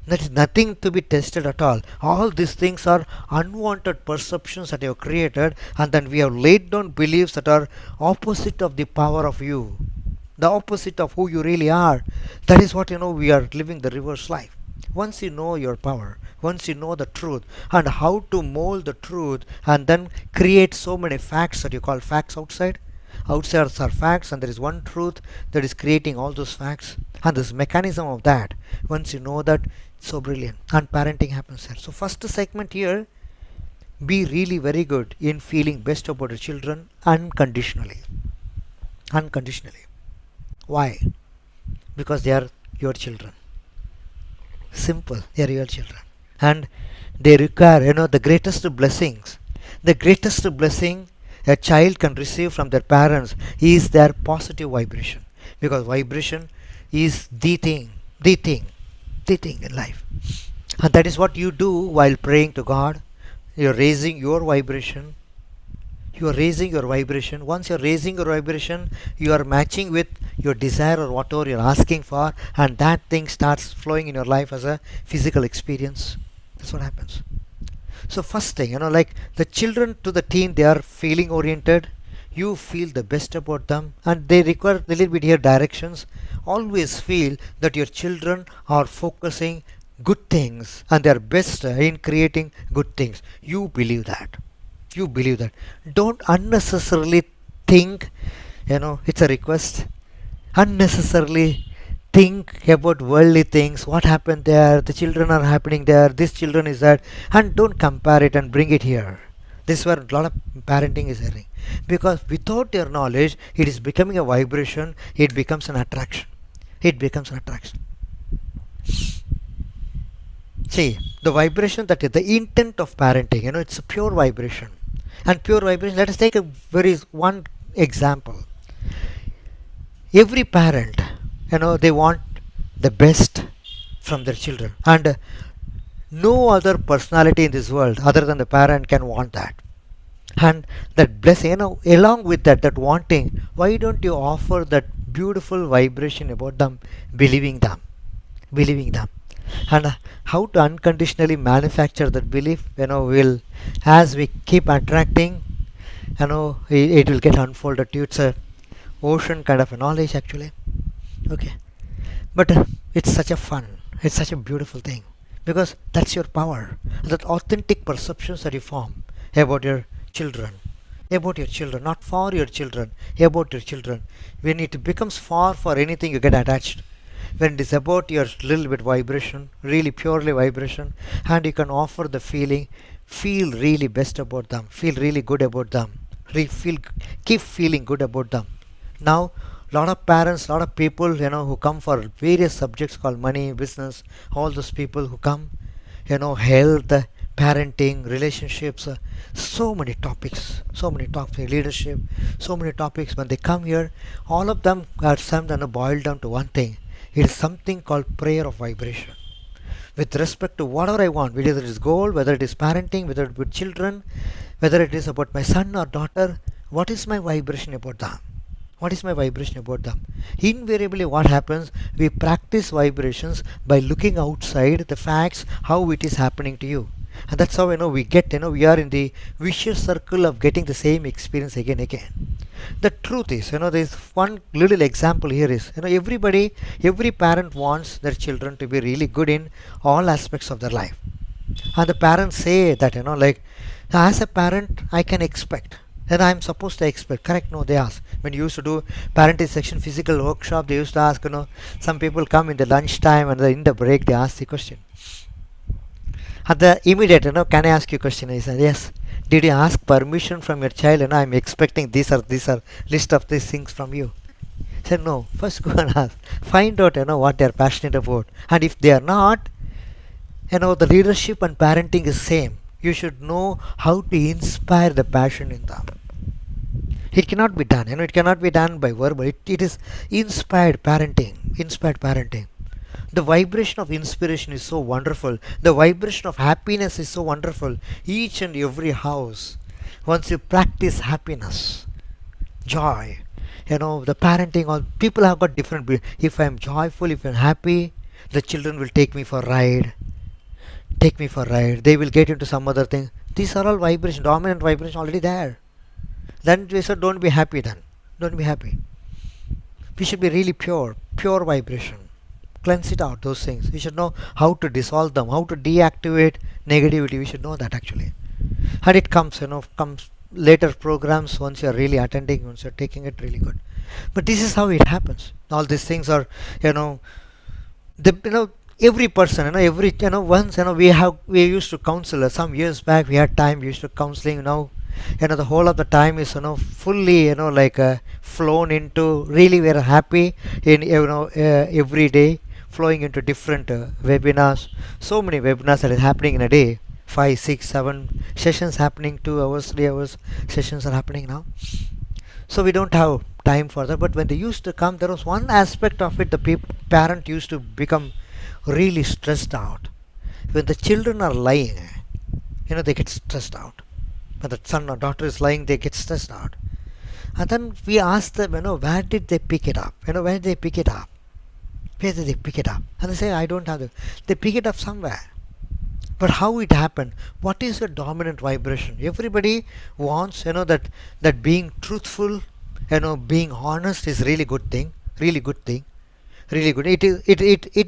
There is nothing to be tested at all. All these things are unwanted perceptions that you have created, and then we have laid down beliefs that are opposite of the power of you, the opposite of who you really are. That is what we are living the reverse life. Once you know your power, once you know the truth and how to mold the truth, and then create so many facts that you call facts outside, outside are facts, and there is one truth that is creating all those facts. And this mechanism of that, once you know that, it's so brilliant. And parenting happens there. So first segment here, be really very good in feeling best about your children unconditionally. Unconditionally. Why? Because they are your children. Simple. They are your children. And they require, the greatest blessings. The greatest blessing a child can receive from their parents is their positive vibration. Because vibration is the thing, the thing, the thing in life. And that is what you do while praying to God. You're raising your vibration. You are raising your vibration. Once you're raising your vibration, you are matching with your desire or whatever you're asking for, and that thing starts flowing in your life as a physical experience. That's what happens. So first thing, like the children to the teen, they are feeling oriented. You feel the best about them, and they require a little bit here directions. Always feel that your children are focusing good things and they are best in creating good things. You believe that. You believe that. Don't unnecessarily think, it's a request. Unnecessarily think about worldly things, what happened there, the children are happening there, this children is that, and don't compare it and bring it here. This is where a lot of parenting is erring. Because without your knowledge, it is becoming a vibration, it becomes an attraction. It becomes an attraction. See, the vibration, that is the intent of parenting, it's a pure vibration. And pure vibration, let us take a one example. Every parent, they want the best from their children, and no other personality in this world other than the parent can want that. And that blessing, along with that wanting, why don't you offer that beautiful vibration about them, believing them, and how to unconditionally manufacture that belief, will, as we keep attracting, it will get unfolded to you. It's a ocean kind of a knowledge actually. Okay, but it's such a fun, it's such a beautiful thing, because that's your power, that authentic perceptions that you form about your children, not for your children, about your children. When it becomes for anything, you get attached. When it is about your little bit vibration, really purely vibration, and you can offer the feel really best about them, feel really good about them, keep feeling good about them. Now, lot of parents, lot of people, who come for various subjects called money, business, all those people who come, health, parenting, relationships, so many topics, leadership, so many topics. When they come here, all of them are boiled down to one thing. It is something called prayer of vibration. With respect to whatever I want, whether it is goal, whether it is parenting, whether it is with children, whether it is about my son or daughter, what is my vibration about them? What is my vibration about them? Invariably what happens, we practice vibrations by looking outside the facts, how it is happening to you. And that's how we get, we are in the vicious circle of getting the same experience again. The truth is, there's one little example here is, every parent wants their children to be really good in all aspects of their life. And the parents say that, like, as a parent, I can expect. Then I am supposed to expect. Correct? No, they ask. When you used to do parenting section physical workshop, they used to ask, some people come in the lunch time and in the break, they ask the question. At the immediate, can I ask you a question? I said, yes. Did you ask permission from your child? I am expecting these are list of these things from you. I said, no. First go and ask. Find out, what they are passionate about. And if they are not, the leadership and parenting is same. You should know how to inspire the passion in them. It cannot be done. It cannot be done by verbal. It is inspired parenting. The vibration of inspiration is so wonderful. The vibration of happiness is so wonderful. Each and every house, once you practice happiness, joy, the parenting, all people have got different. If I am joyful, if I am happy, the children will take me for a ride. They will get into some other thing. These are all vibration, dominant vibration already there. Then we said, don't be happy then. Don't be happy. We should be really pure vibration. Cleanse it out, those things. We should know how to dissolve them, how to deactivate negativity. We should know that actually. And it comes later programs, once you're really attending, once you're taking it, really good. But this is how it happens. All these things are, you know, the every person, every, once, we used to counsel, some years back we had time, we used to counseling. Now, the whole of the time is, fully, like, flown into, really we're happy in, every day, flowing into different webinars. So many webinars that is happening in a day, 5 6 7 sessions happening, 2 hours, 3 hours sessions are happening now. So we don't have time for that. But when they used to come, there was one aspect of it, the parent used to become really stressed out. When the children are lying, they get stressed out. When the son or daughter is lying, they get stressed out. And then we ask them, where did they pick it up? Where did they pick it up? Where did they pick it up? And they say, I don't have it. They pick it up somewhere. But how it happened? What is the dominant vibration? Everybody wants, that being truthful, being honest is really good thing. Really good thing. Really good. It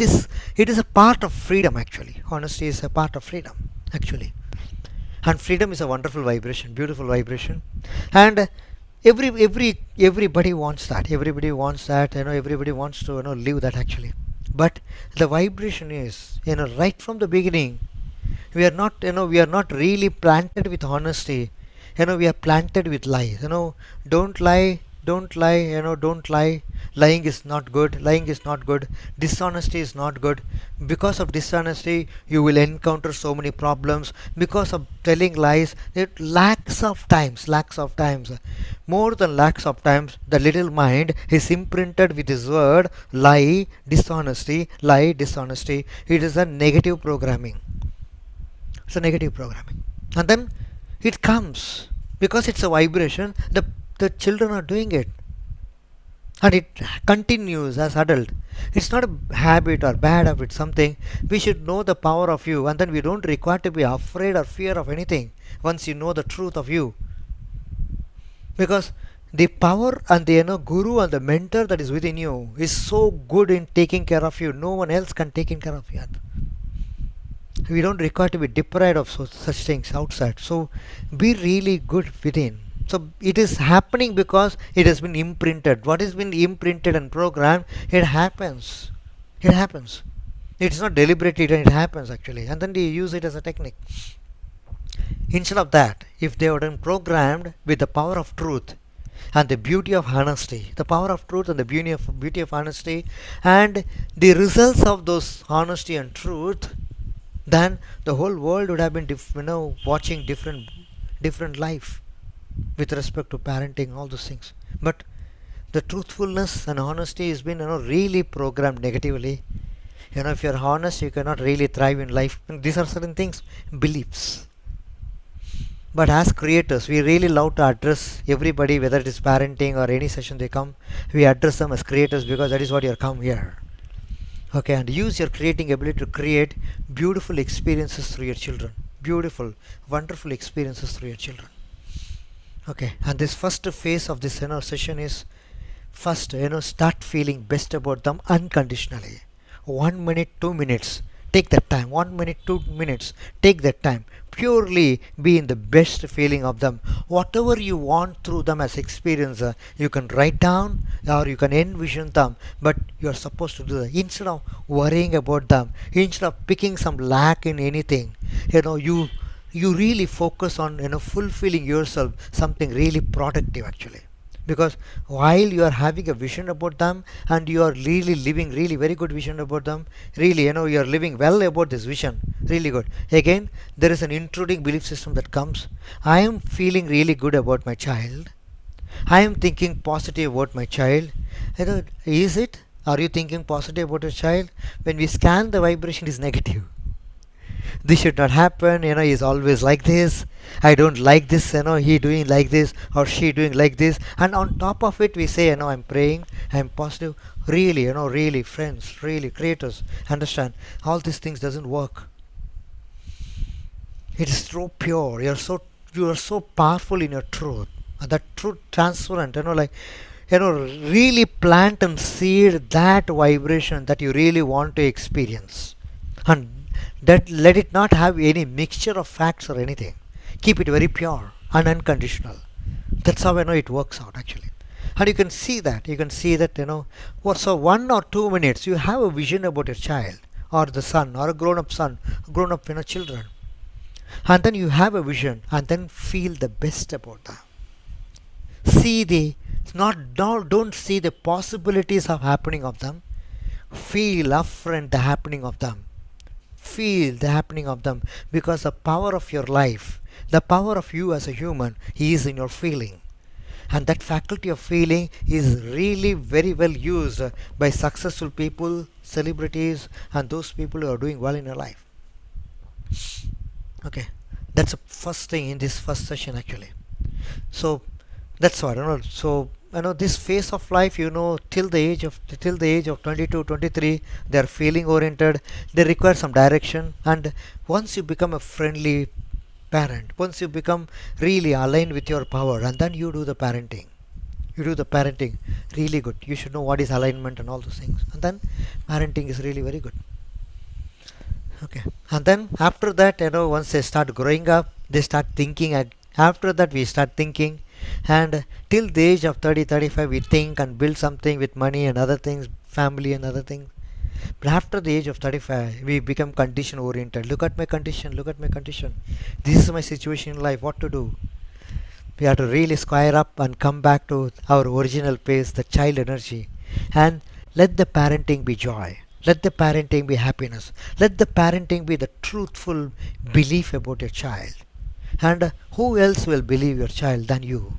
is a part of freedom, actually. Honesty is a part of freedom, actually. And freedom is a wonderful vibration, beautiful vibration. And everybody wants that. Everybody wants that. Everybody wants to, live that, actually. But the vibration is, right from the beginning, we are not, we are not really planted with honesty. We are planted with lies. Don't lie, don't lie, don't lie. Lying is not good. Lying is not good. Dishonesty is not good. Because of dishonesty, you will encounter so many problems. Because of telling lies, it lakhs of times, more than lakhs of times, the little mind is imprinted with this word lie, dishonesty, lie, dishonesty. It is a negative programming. It's a negative programming. And then it comes, because it's a vibration, the children are doing it, and it continues as adult. It's not a habit or bad habit, something. We should know the power of you, and then we don't require to be afraid or fear of anything once you know the truth of you. Because the power and the, guru and the mentor that is within you is so good in taking care of you. No one else can take care of you. We don't require to be deprived of such things outside. So be really good within. So it is happening because it has been imprinted. What has been imprinted and programmed, it happens. It happens. It's not deliberately done, it happens, actually. And then they use it as a technique. Instead of that, if they were done programmed with the power of truth and the beauty of honesty, the power of truth and the beauty of honesty, and the results of those honesty and truth, then the whole world would have been watching different life with respect to parenting, all those things. But the truthfulness and honesty has been, really programmed negatively. If you're honest, you cannot really thrive in life. And these are certain things, beliefs. But as creators, we really love to address everybody, whether it is parenting or any session they come, we address them as creators, because that is what you come here. Okay, and use your creating ability to create beautiful experiences through your children. Beautiful, wonderful experiences through your children. Okay, and this first phase of this, session is, first, start feeling best about them unconditionally. 1 minute, 2 minutes. Take that time. 1 minute, 2 minutes. Take that time. Purely be in the best feeling of them. Whatever you want through them as experience, you can write down or you can envision them. But you are supposed to do that. Instead of worrying about them, instead of picking some lack in anything, you really focus on, fulfilling yourself something really productive, actually. Because while you are having a vision about them and you are really living really very good vision about them, really, you are living well about this vision, really good. Again, there is an intruding belief system that comes. I am feeling really good about my child. I am thinking positive about my child. Is it? Are you thinking positive about your child? When we scan, the vibration is negative. This should not happen, he's always like this. I don't like this, he doing like this or she doing like this. And on top of it, we say, I'm praying, I'm positive. Really, really, friends, really, creators, understand, all these things doesn't work. It is so pure. You are so powerful in your truth. And that truth transparent, really plant and seed that vibration that you really want to experience. And that let it not have any mixture of facts or anything. Keep it very pure. and unconditional. That's how it works out actually. And you can see that. You can see that what, so 1 or 2 minutes you have a vision about your child or the son or a grown up children, and then you have a vision and then feel the best about them. See the not don't see the possibilities of happening of them. Feel upfront the happening of them. Feel the happening of them, because the power of your life, the power of you as a human is in your feeling. And that faculty of feeling is really very well used by successful people, celebrities, and those people who are doing well in your life. Okay, that's the first thing in this first session actually. So that's what so this phase of life, till the age of 22 23, they are feeling oriented. They require some direction. And once you become a friendly parent, once you become really aligned with your power, and then you do the parenting really good. You should know what is alignment and all those things, and then parenting is really very good. Okay, and then after that, once they start growing up, they start thinking. After that we start thinking, and till the age of 30 35 we think and build something with money and other things, family and other things. But after the age of 35 we become condition oriented. Look at my condition, look at my condition, this is my situation in life, what to do. We have to really square up and come back to our original pace, the child energy, and let the parenting be joy. Let the parenting be happiness. Let the parenting be the truthful belief about your child. And who else will believe your child than you?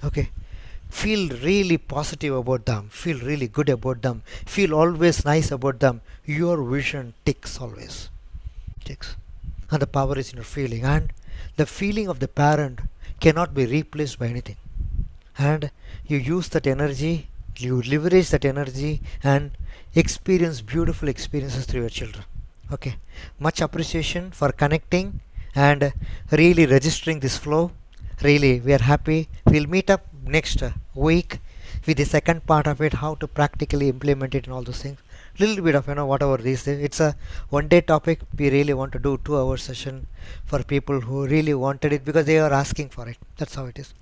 Okay. Feel really positive about them. Feel really good about them. Feel always nice about them. Your vision ticks always. Ticks. And the power is in your feeling. And the feeling of the parent cannot be replaced by anything. And you use that energy, you leverage that energy, and experience beautiful experiences through your children. Okay, much appreciation for connecting and really registering this flow. Really, we are happy. We'll meet up next week with the second part of it, how to practically implement it and all those things. Little bit of whatever these things. It's a one-day topic. We really want to do 2 hour session for people who really wanted it, because they are asking for it. That's how it is.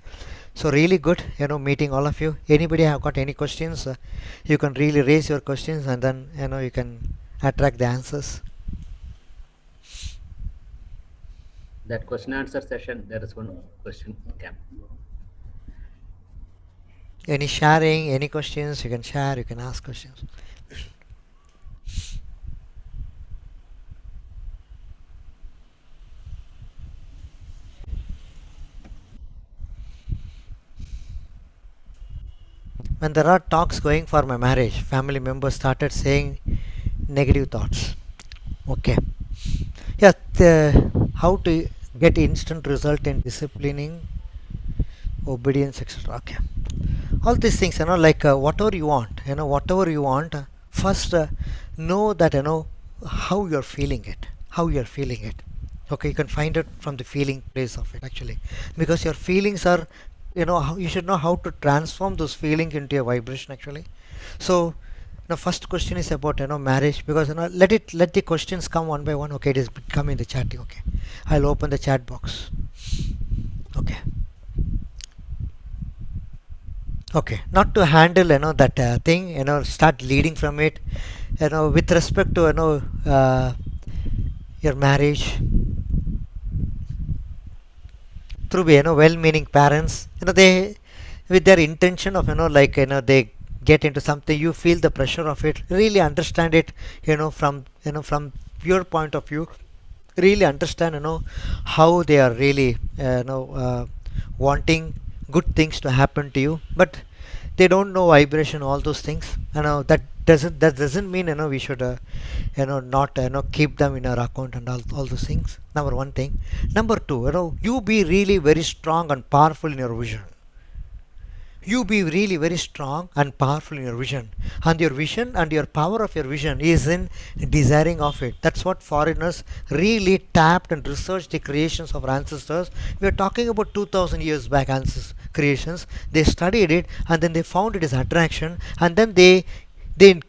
So really good, meeting all of you. Anybody have got any questions? You can really raise your questions, and then you can attract the answers. That question answer session, there is one question camp. Any sharing, any questions, you can share, you can ask questions. When there are talks going for my marriage, family members started saying negative thoughts. Okay. Yeah, how to get instant result in disciplining, obedience, etc. Okay. All these things, like whatever you want, first know that, how you're feeling it. How you're feeling it. Okay, you can find it from the feeling place of it actually. Because your feelings are, you should know how to transform those feelings into a vibration actually. So first question is about marriage, because let the questions come one by one. Okay, it is come in the chat. Okay, I'll open the chat box. Okay. Okay, not to handle that thing, start leading from it, with respect to your marriage, through well-meaning parents, they with their intention of like they get into something, you feel the pressure of it, really understand it, from your point of view, really understand how they are really wanting good things to happen to you, but they don't know vibration, all those things. That doesn't mean we should not keep them in our account and all those things. Number one thing. Number two, you be really very strong and powerful in your vision. You be really very strong and powerful in your vision, and your vision and your power of your vision is in desiring of it. That's what foreigners really tapped and researched the creations of our ancestors. We are talking about 2000 years back ancestors creations. They studied it, and then they found it as attraction, and then they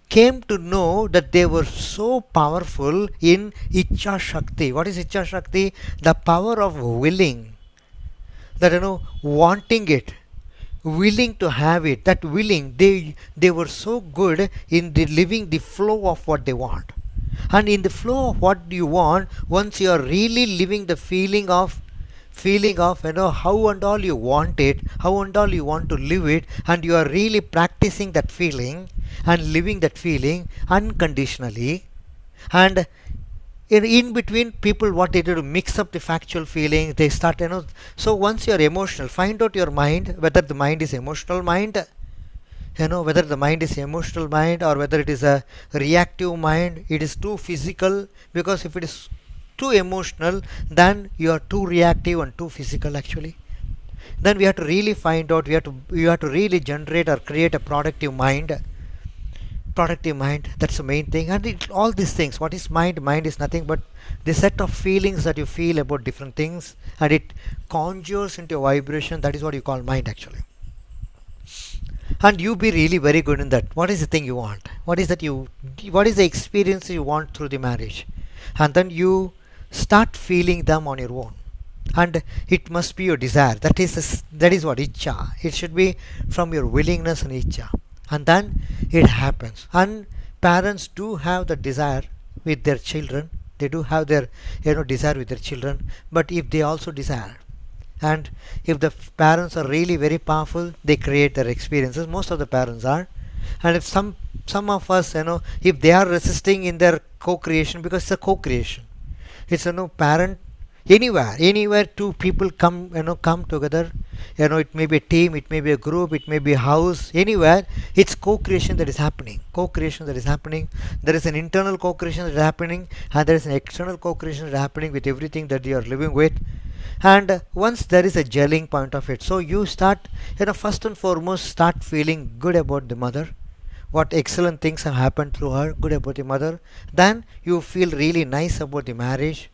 came to know that they were so powerful in Icha Shakti. What is Icha Shakti? The power of willing. that wanting it, willing to have it, that willing, they were so good in the living the flow of what they want. And in the flow of what you want, once you are really living the feeling of how and all you want it, how and all you want to live it, and you are really practicing that feeling and living that feeling unconditionally. And in between, people what they do to mix up the factual feelings, they start so once you are emotional, find out your mind, whether the mind is emotional mind, whether the mind is emotional mind or whether it is a reactive mind, it is too physical. Because if it is too emotional, then you are too reactive and too physical actually. Then we have to really find out, you have to really generate or create a productive mind. That's the main thing. And all these things, what is mind is nothing but the set of feelings that you feel about different things, and it conjures into a vibration. That is what you call mind actually. And you be really very good in that. What is the thing you want? What is the experience you want through the marriage? And then you start feeling them on your own. And it must be your desire. That is what ichcha. It should be from your willingness and ichcha. And then it happens. And parents do have the desire with their children. They do have their desire with their children. But if they also desire, and if the parents are really very powerful, they create their experiences. Most of the parents are. And if some of us, if they are resisting in their co-creation, because it's a co-creation, it's parent, anywhere two people come together, it may be a team, it may be a group, it may be a house, anywhere, it's co-creation that is happening. There is an internal co-creation that is happening, and there is an external co-creation that is happening with everything that you are living with. And once there is a gelling point of it, so you start, first and foremost, start feeling good about the mother, what excellent things have happened through her, good about the mother. Then you feel really nice about the marriage,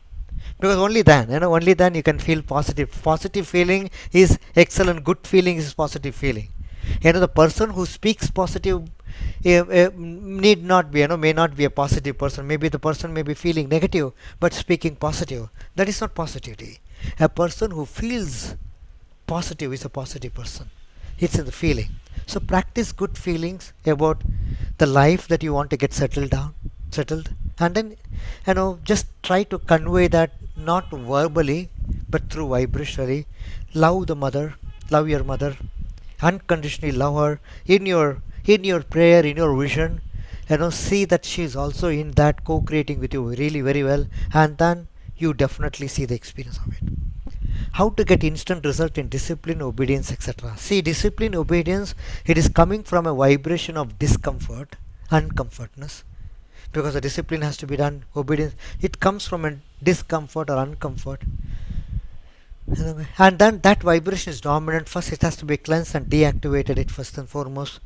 because only then you can feel positive feeling is excellent, good feeling is positive feeling. The person who speaks positive need not be, may not be a positive person. Maybe the person may be feeling negative but speaking positive. That is not positivity. A person who feels positive is a positive person. It's in the feeling. So practice good feelings about the life that you want to get settled, and then just try to convey that, not verbally but through vibrationally. Love the mother, love your mother, unconditionally love her in your prayer, in your vision. See that she is also in that co-creating with you really very well, and then you definitely see the experience of it. How to get instant result in discipline, obedience, etc. See, discipline, obedience, it is coming from a vibration of discomfort, uncomfortness, because the discipline has to be done. Obedience, it comes from a discomfort or uncomfort, and then that vibration is dominant. First it has to be cleansed and deactivated, it first and foremost.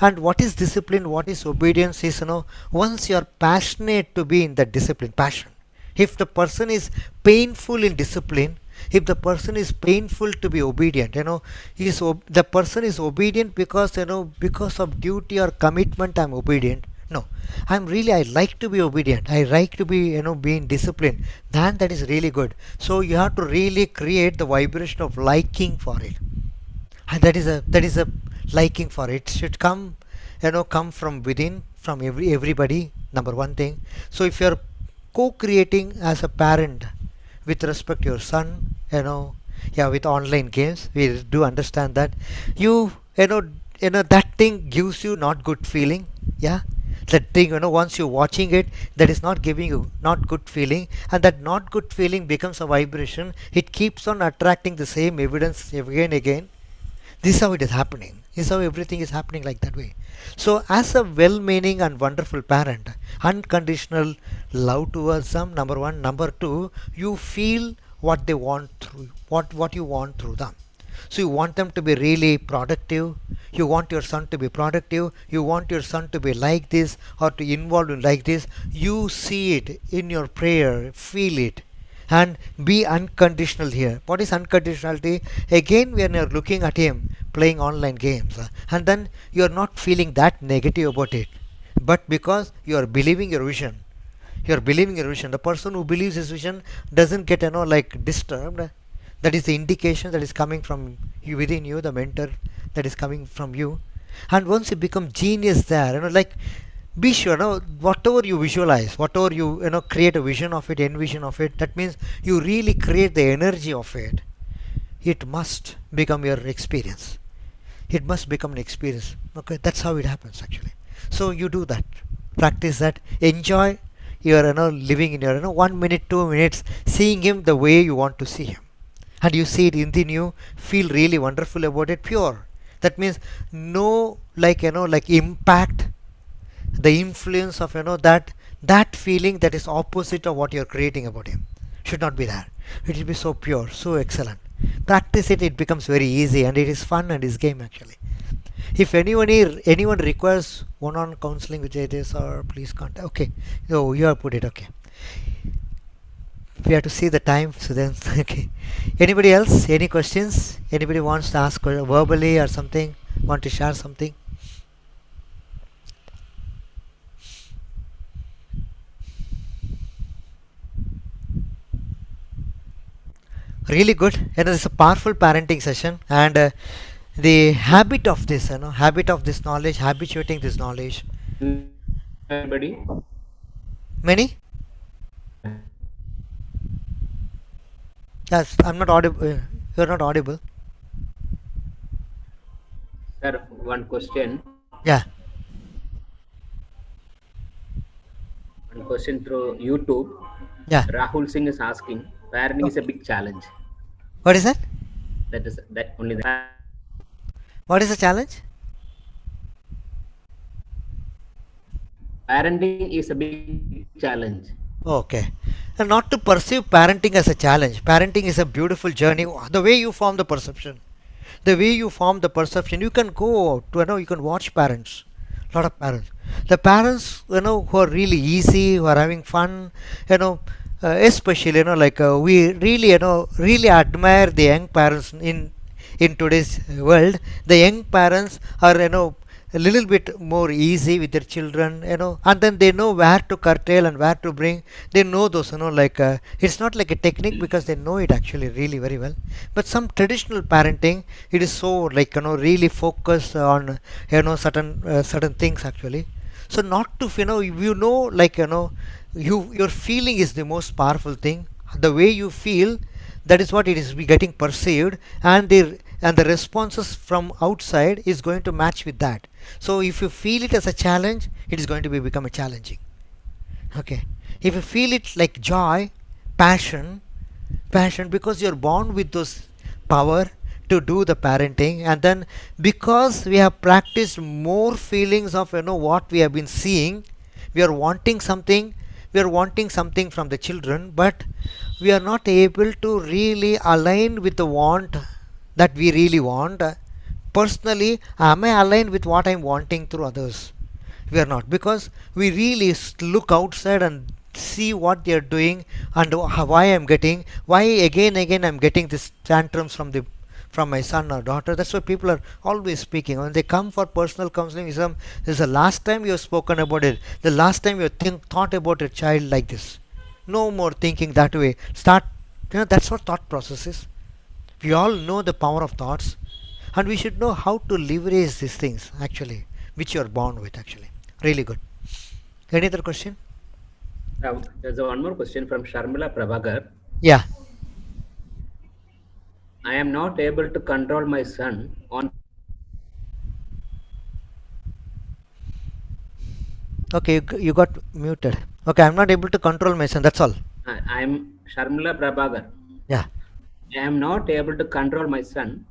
And what is discipline, what is obedience is, once you are passionate to be in that discipline, passion. If the person is painful in discipline, if the person is painful to be obedient, the person is obedient because of duty or commitment, I'm obedient. No, I like to be obedient, I like to be being disciplined, then that is really good. So you have to really create the vibration of liking for it, and that is a liking for it. It should come from within, from everybody, number one thing. So if you're co-creating as a parent with respect to your son, with online games, we do understand that that thing gives you not good feeling. That thing, once you're watching it, that is not giving you not good feeling, and that not good feeling becomes a vibration. It keeps on attracting the same evidence again and again. This is how it is happening. This is how everything is happening like that way. So as a well-meaning and wonderful parent, unconditional love towards them, number one. Number two, you feel what they want through, what you want through them. So you want them to be really productive, you want your son to be productive, you want your son to be like this or to involve in like this. You see it in your prayer, feel it, and be unconditional here. What is unconditionality? Again, when you're looking at him playing online games, and then you're not feeling that negative about it, but because you are believing your vision. The person who believes his vision doesn't get like disturbed. That is the indication that is coming from you, within you, the mentor that is coming from you. And once you become genius there, like, be sure, whatever you visualize, whatever you, create a vision of it, envision of it, that means you really create the energy of it. It must become your experience. It must become an experience. Okay, that's how it happens actually. So you do that, practice that, enjoy your, living in your, 1 minute, 2 minutes, seeing him the way you want to see him, and you see it within you, feel really wonderful about it, pure. That means no, like, like impact, the influence of, that feeling that is opposite of what you're creating about him should not be there. It will be so pure, so excellent. Practice it, it becomes very easy, and it is fun and is game actually. If anyone requires one-on counseling with JDS, or please contact. Okay, so you have put it. Okay, we have to see the time, so then okay. Anybody else? Any questions? Anybody wants to ask verbally or something? Want to share something? Really good. It's a powerful parenting session, and the habit of this, habit of this knowledge, habituating this knowledge. Anybody? Many? Yes, I'm not audible. You're not audible. Sir, one question. Yeah. One question through YouTube. Yeah. Rahul Singh is asking, parenting is a big challenge. What is that? That only that. What is the challenge? Parenting is a big challenge. Okay. And not to perceive parenting as a challenge. Parenting is a beautiful journey. The way you form the perception, you can go to, you can watch parents. A lot of parents. The parents, who are really easy, who are having fun, especially, like we really, really admire the young parents in today's world. The young parents are, a little bit more easy with their children, and then they know where to curtail and where to bring. They know those, like it's not like a technique, because they know it actually really very well. But some traditional parenting, it is so, like, really focused on, certain things actually. So not to, like, your feeling is the most powerful thing. The way you feel, that is what it is getting perceived, and the responses from outside is going to match with that. So if you feel it as a challenge, it is going to become a challenging. Okay. If you feel it like joy, passion, because you're born with those power to do the parenting, and then because we have practiced more feelings of, what we have been seeing, we are wanting something from the children, but we are not able to really align with the want that we really want. Personally, am I aligned with what I'm wanting through others? We are not, because we really look outside and see what they are doing, and why again I'm getting this tantrums from my son or daughter. That's why people are always speaking. When they come for personal counseling, this is the last time you have spoken about it, the last time you thought about a child like this. No more thinking that way. Start, that's what thought process is. We all know the power of thoughts, and we should know how to leverage these things actually, which you are born with actually. Really good. Any other question? There's one more question from Sharmila Prabhakar. Yeah. I am not able to control my son on. Okay, you got muted. Okay, I'm not able to control my son. That's all. I'm Sharmila Prabhakar. Yeah. I am not able to control my son.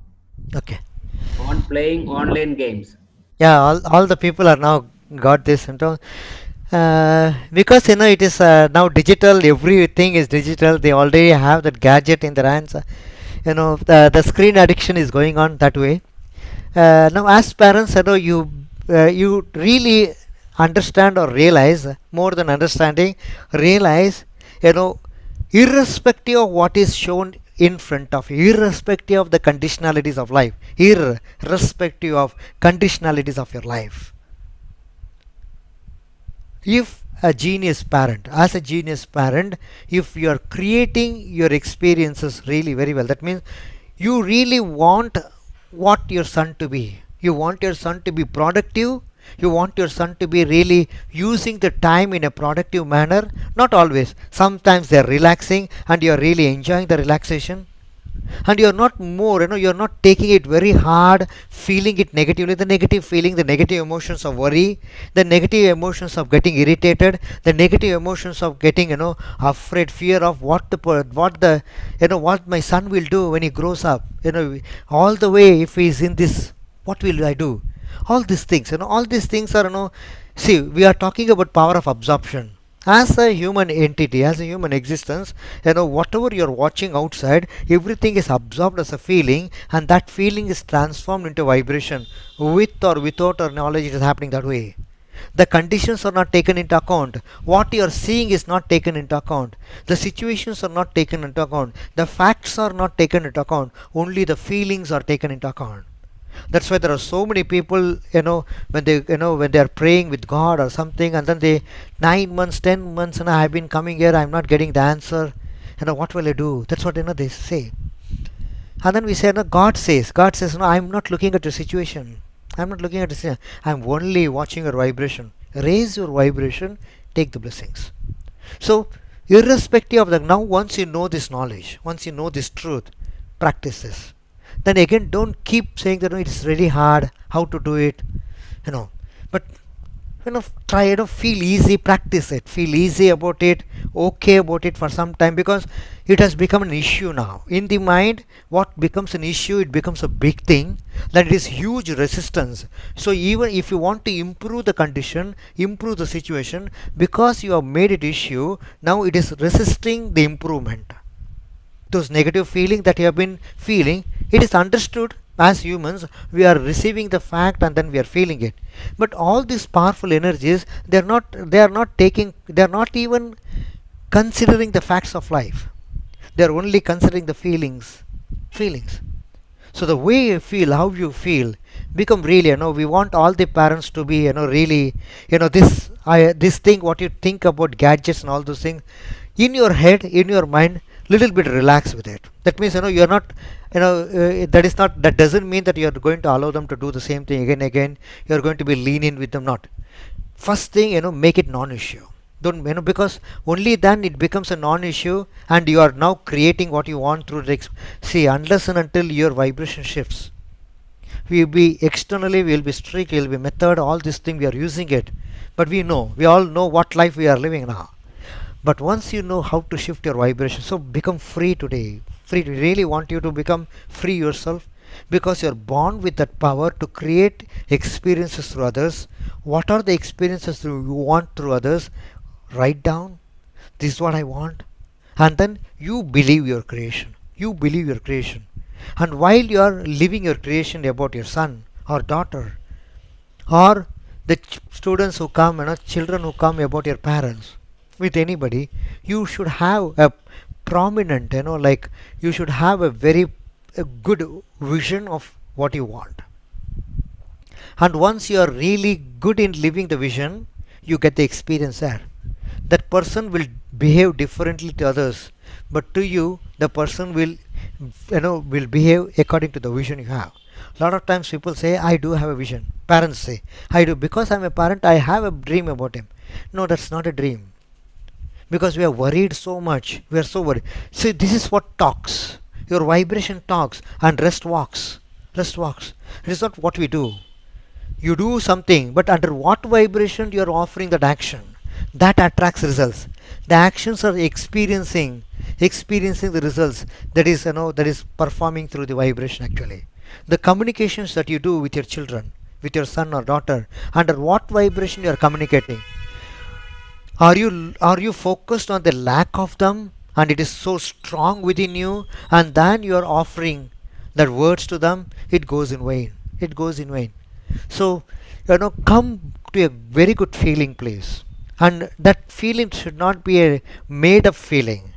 Okay. On playing online games. Yeah, all the people are now got this, because it is now digital. Everything is digital. They already have that gadget in their hands. The screen addiction is going on that way. Now, as parents, you really understand or realize, more than understanding, realize, irrespective of what is shown in front of you, irrespective of the conditionalities of life, irrespective of conditionalities of your life, if a genius parent. As a genius parent, if you are creating your experiences really very well, that means you really want what your son to be. You want your son to be productive. You want your son to be really using the time in a productive manner. Not always. Sometimes they are relaxing and you are really enjoying the relaxation, and you're not more, you're not taking it very hard, feeling it negatively, the negative feeling, the negative emotions of worry, the negative emotions of getting irritated, the negative emotions of getting, afraid, fear of what the what my son will do when he grows up, all the way, if he's in this, what will I do, all these things, all these things are, see, we are talking about power of absorption. As a human entity, as a human existence, whatever you're watching outside, everything is absorbed as a feeling, and that feeling is transformed into vibration. With or without our knowledge, it is happening that way. The conditions are not taken into account. What you are seeing is not taken into account. The situations are not taken into account. The facts are not taken into account. Only the feelings are taken into account. That's why there are so many people, when they are praying with God or something, and then they 9 months, 10 months, and I've been coming here, I'm not getting the answer. What will I do? That's what they say. And then we say, no, God says, no, I'm not looking at your situation. I'm not looking at the situation. I'm only watching your vibration. Raise your vibration, take the blessings. So, irrespective of that, now once you know this knowledge, once you know this truth, practice this. Then again, don't keep saying that, it's really hard, how to do it, but try, feel easy, practice it, feel easy about it, okay about it for some time, because it has become an issue now in the mind. What becomes an issue, it becomes a big thing, that it is huge resistance. So even if you want to improve the condition, improve the situation, because you have made it issue, now it is resisting the improvement. Those negative feelings that you have been feeling, it is understood. As humans, we are receiving the fact and then we are feeling it. But all these powerful energies, they are not even considering the facts of life. They are only considering the feelings. So the way you feel, how you feel, become really, we want all the parents to be, really, this thing, what you think about gadgets and all those things, in your head, in your mind, little bit relax with it. That means, you're not, that doesn't mean that you're going to allow them to do the same thing again and again. You're going to be lenient with them. Not. First thing, make it non-issue. Don't, because only then it becomes a non-issue, and you are now creating what you want through the see, unless and until your vibration shifts, we will be externally, we will be strict, we will be method, all this thing we are using it, but we all know what life we are living now. But once you know how to shift your vibration, so become free today. Free. We really want you to become free yourself, because you're born with that power to create experiences through others. What are the experiences you want through others? Write down, this is what I want, and then you believe your creation. You believe your creation. And while you are living your creation about your son or daughter, or the students who come, children who come about your parents, with anybody, you should have a prominent, like you should have a good vision of what you want. And once you are really good in living the vision, you get the experience there. That person will behave differently to others, but to you, the person will, will behave according to the vision you have. A lot of times people say, I do have a vision. Parents say, I do, because I'm a parent, I have a dream about him. No, that's not a dream. Because we are worried so much. We are so worried. See, this is what talks. Your vibration talks, and rest walks. Rest walks. It is not what we do. You do something, but under what vibration you are offering that action, that attracts results. The actions are experiencing the results. That is performing through the vibration actually. The communications that you do with your children, with your son or daughter, under what vibration you are communicating. Are you focused on the lack of them, and it is so strong within you, and then you are offering that words to them? It goes in vain. It goes in vain. So, come to a very good feeling place, and that feeling should not be a made up feeling.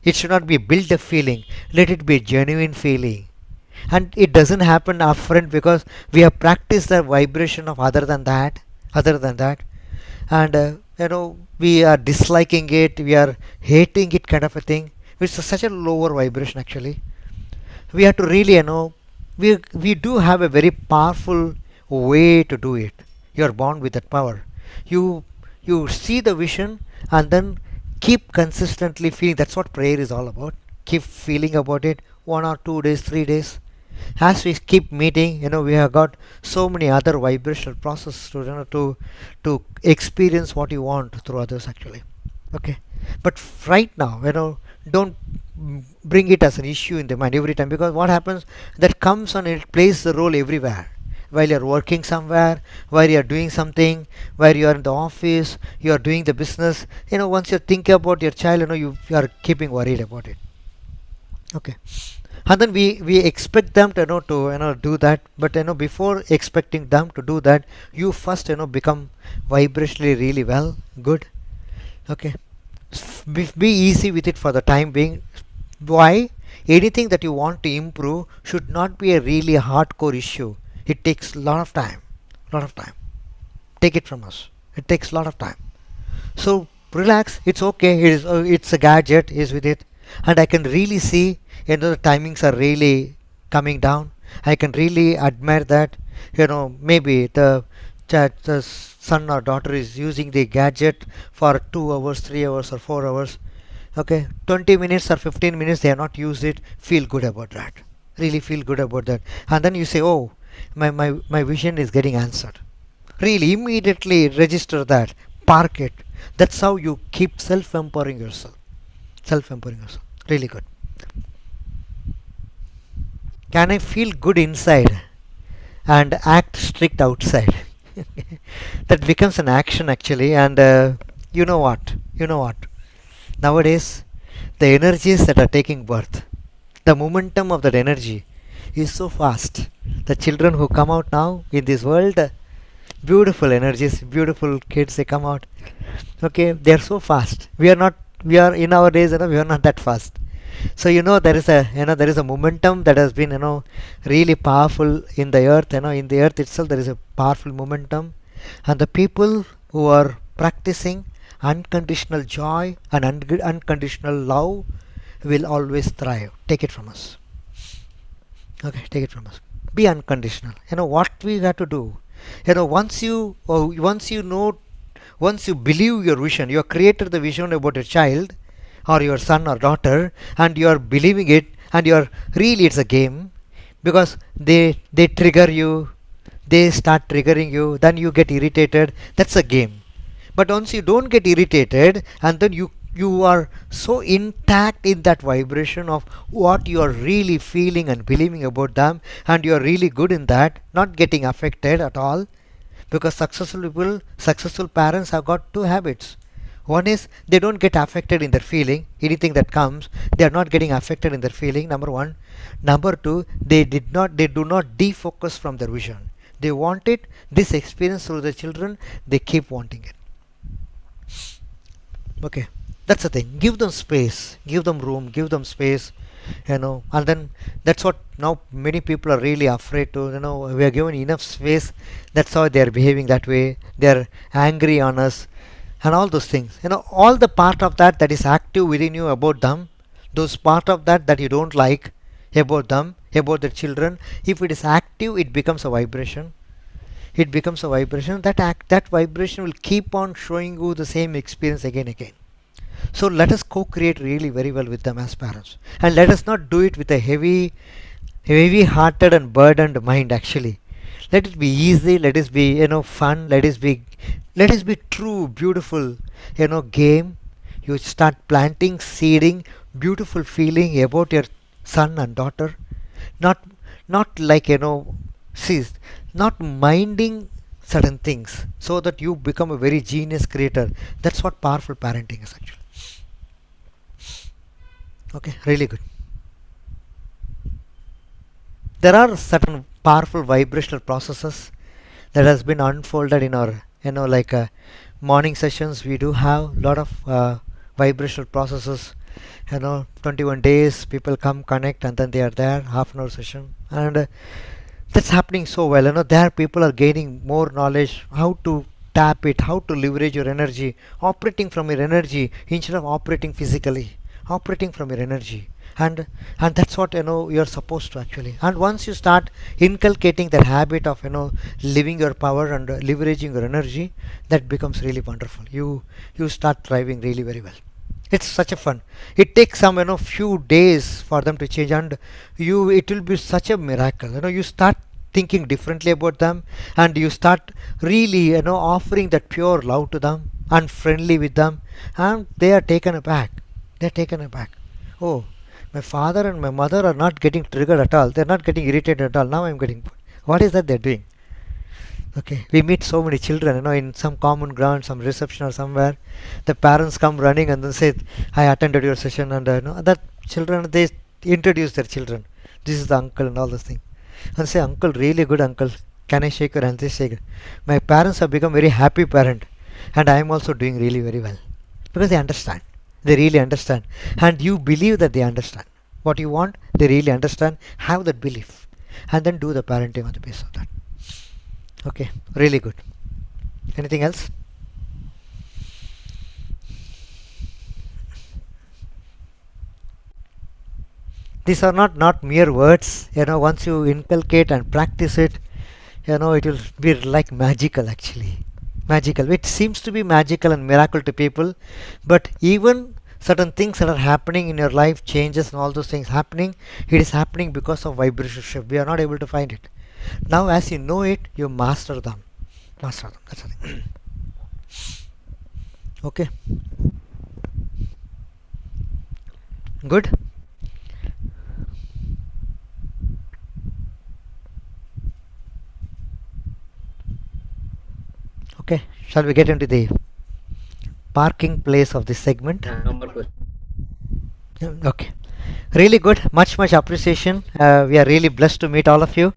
It should not be a built up feeling. Let it be a genuine feeling. And it doesn't happen upfront, because we have practiced the vibration of other than that, and we are disliking it, we are hating it, kind of a thing, which is such a lower vibration actually. We have to really, we do have a very powerful way to do it. You are born with that power. You you see the vision and then keep consistently feeling. That's what prayer is all about. Keep feeling about it 1 or 2 days, 3 days. As we keep meeting, we have got so many other vibrational processes to to experience what you want through others actually. Okay, but right now, don't bring it as an issue in the mind every time, because what happens, that comes and it plays the role everywhere. While you're working somewhere, while you're doing something, while you're in the office, you're doing the business, once you think about your child, you are keeping worried about it. Okay, and then we expect them to do that, but before expecting them to do that, you first become vibrationally really well good. Okay, be easy with it for the time being. Why? Anything that you want to improve should not be a really hardcore issue. It takes a lot of time, lot of time. Take it from us, it takes a lot of time. So relax, it's okay. It's a gadget is with it, and I can really see, the timings are really coming down. I can really admire that. Maybe the son or daughter is using the gadget for 2 hours, 3 hours, or 4 hours. Okay, 20 minutes or 15 minutes they have not used it. Feel good about that. Really feel good about that. And then you say, oh, my vision is getting answered. Really immediately register that, park it. That's how you keep self-empowering yourself. Self-empowering yourself. Really good. Can I feel good inside and act strict outside? That becomes an action actually. And you know what? You know what? Nowadays, the energies that are taking birth, the momentum of that energy is so fast. The children who come out now in this world, beautiful energies, beautiful kids, they come out. Okay, they are so fast. We are not. We are in our days. We are not that fast. So there is a there is a momentum that has been really powerful in the earth. In the earth itself there is a powerful momentum, and the people who are practicing unconditional joy and unconditional love will always thrive. Take it from us. Okay, take it from us. Be unconditional. What we have to do. Once you know, once you believe your vision, you have created the vision about your child or your son or daughter, and you are believing it, and you are really, it's a game, because they trigger you, they start triggering you, then you get irritated. That's a game. But once you don't get irritated, and then you are so intact in that vibration of what you are really feeling and believing about them, and you are really good in that, not getting affected at all. Because successful people, successful parents have got two habits. One is they don't get affected in their feeling. Anything that comes, they are not getting affected in their feeling. Number one. Number two, they do not defocus from their vision. They want it. This experience through the children, they keep wanting it. Okay, that's the thing. Give them space, give them room, give them space. And then that's what now many people are really afraid to. We are given enough space. That's how they are behaving that way. They are angry on us and all those things. All the part of that is active within you about them, those part of that you don't like about them, about the children, if it is active, it becomes a vibration. It becomes a vibration. That vibration will keep on showing you the same experience again and again. So let us co-create really very well with them as parents, and let us not do it with a heavy-hearted and burdened mind. Actually, let it be easy. Let it be fun. Let it be true, beautiful game. You start planting, seeding beautiful feeling about your son and daughter. Not like see, not minding certain things, so that you become a very genius creator. That's what powerful parenting is actually. Okay, really good. There are certain powerful vibrational processes that has been unfolded in our morning sessions. We do have a lot of vibrational processes. 21 days people come connect, and then they are there, half an hour session, and that's happening so well. There people are gaining more knowledge how to tap it, how to leverage your energy, operating from your energy instead of operating physically, operating from your energy. And that's what you're supposed to actually. And once you start inculcating that habit of living your power and leveraging your energy, that becomes really wonderful. You start thriving really very well. It's such a fun. It takes some few days for them to change, and it will be such a miracle. You start thinking differently about them, and you start really offering that pure love to them and friendly with them, and they are taken aback. They're taken aback. Oh, my father and my mother are not getting triggered at all. They're not getting irritated at all. Now I'm getting. What is that they're doing? Okay, we meet so many children, in some common ground, some reception or somewhere. The parents come running and then say, "I attended your session," and that children, they introduce their children. This is the uncle and all those things, and say, "Uncle, really good uncle. Can I shake your hand?" They shake. My parents have become very happy parent, and I am also doing really very well because they understand. They really understand, and you believe that they understand what you want. They really understand. Have that belief, and then do the parenting on the basis of that. Okay, really good. Anything else? These are not mere words. Once you inculcate and practice it, it will be like magical actually. Magical. It seems to be magical and miracle to people, but even certain things that are happening in your life, changes and all those things happening, it is happening because of vibration shift. We are not able to find it. Now as you know it, you master them. Master them. That's the thing. Okay. Good. Okay, shall we get into the parking place of this segment? No more questions. Okay, really good. Much appreciation. We are really blessed to meet all of you.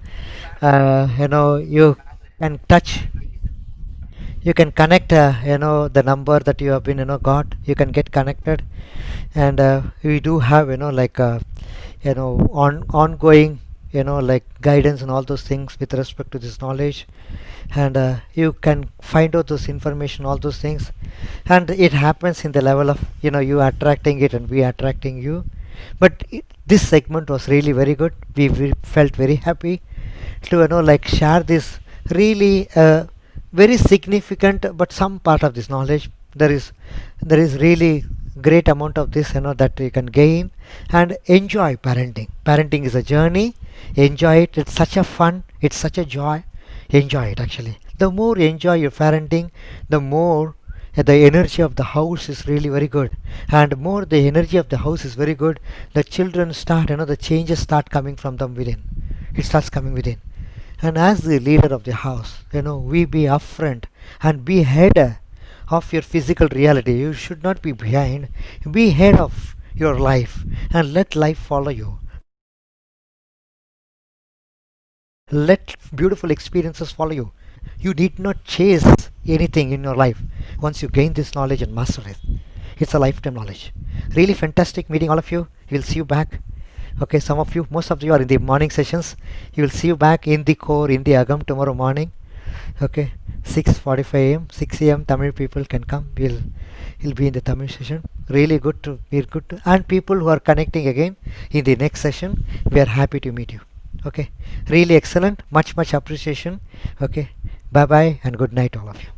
You can touch, you can connect. The number that you have been got. You can get connected, and we do have like ongoing like guidance and all those things with respect to this knowledge, and you can find out those information, all those things, and it happens in the level of you attracting it and we attracting you. But this segment was really very good. We felt very happy to like share this really very significant but some part of this knowledge. There is really great amount of this that you can gain and enjoy. Parenting is a journey. Enjoy it. It's such a fun, it's such a joy. Enjoy it actually. The more you enjoy your parenting, the more the energy of the house is really very good, and more the energy of the house is very good, the children start the changes start coming from them within. It starts coming within, and as the leader of the house, we be upfront and be ahead of your physical reality. You should not be behind. Be ahead of your life and let life follow you. Let beautiful experiences follow you. You did not chase anything in your life. Once you gain this knowledge and master it, it's a lifetime knowledge. Really fantastic meeting all of you. We'll see you back. Okay, some of you, most of you are in the morning sessions. You will see you back in the core, in the Agam tomorrow morning. Okay, 6:45 a.m., 6 a.m. Tamil people can come. He'll be in the Tamil session. Really good to be good to, and people who are connecting again in the next session, we are happy to meet you. Okay, really excellent. Much appreciation. Okay, bye bye and good night all of you.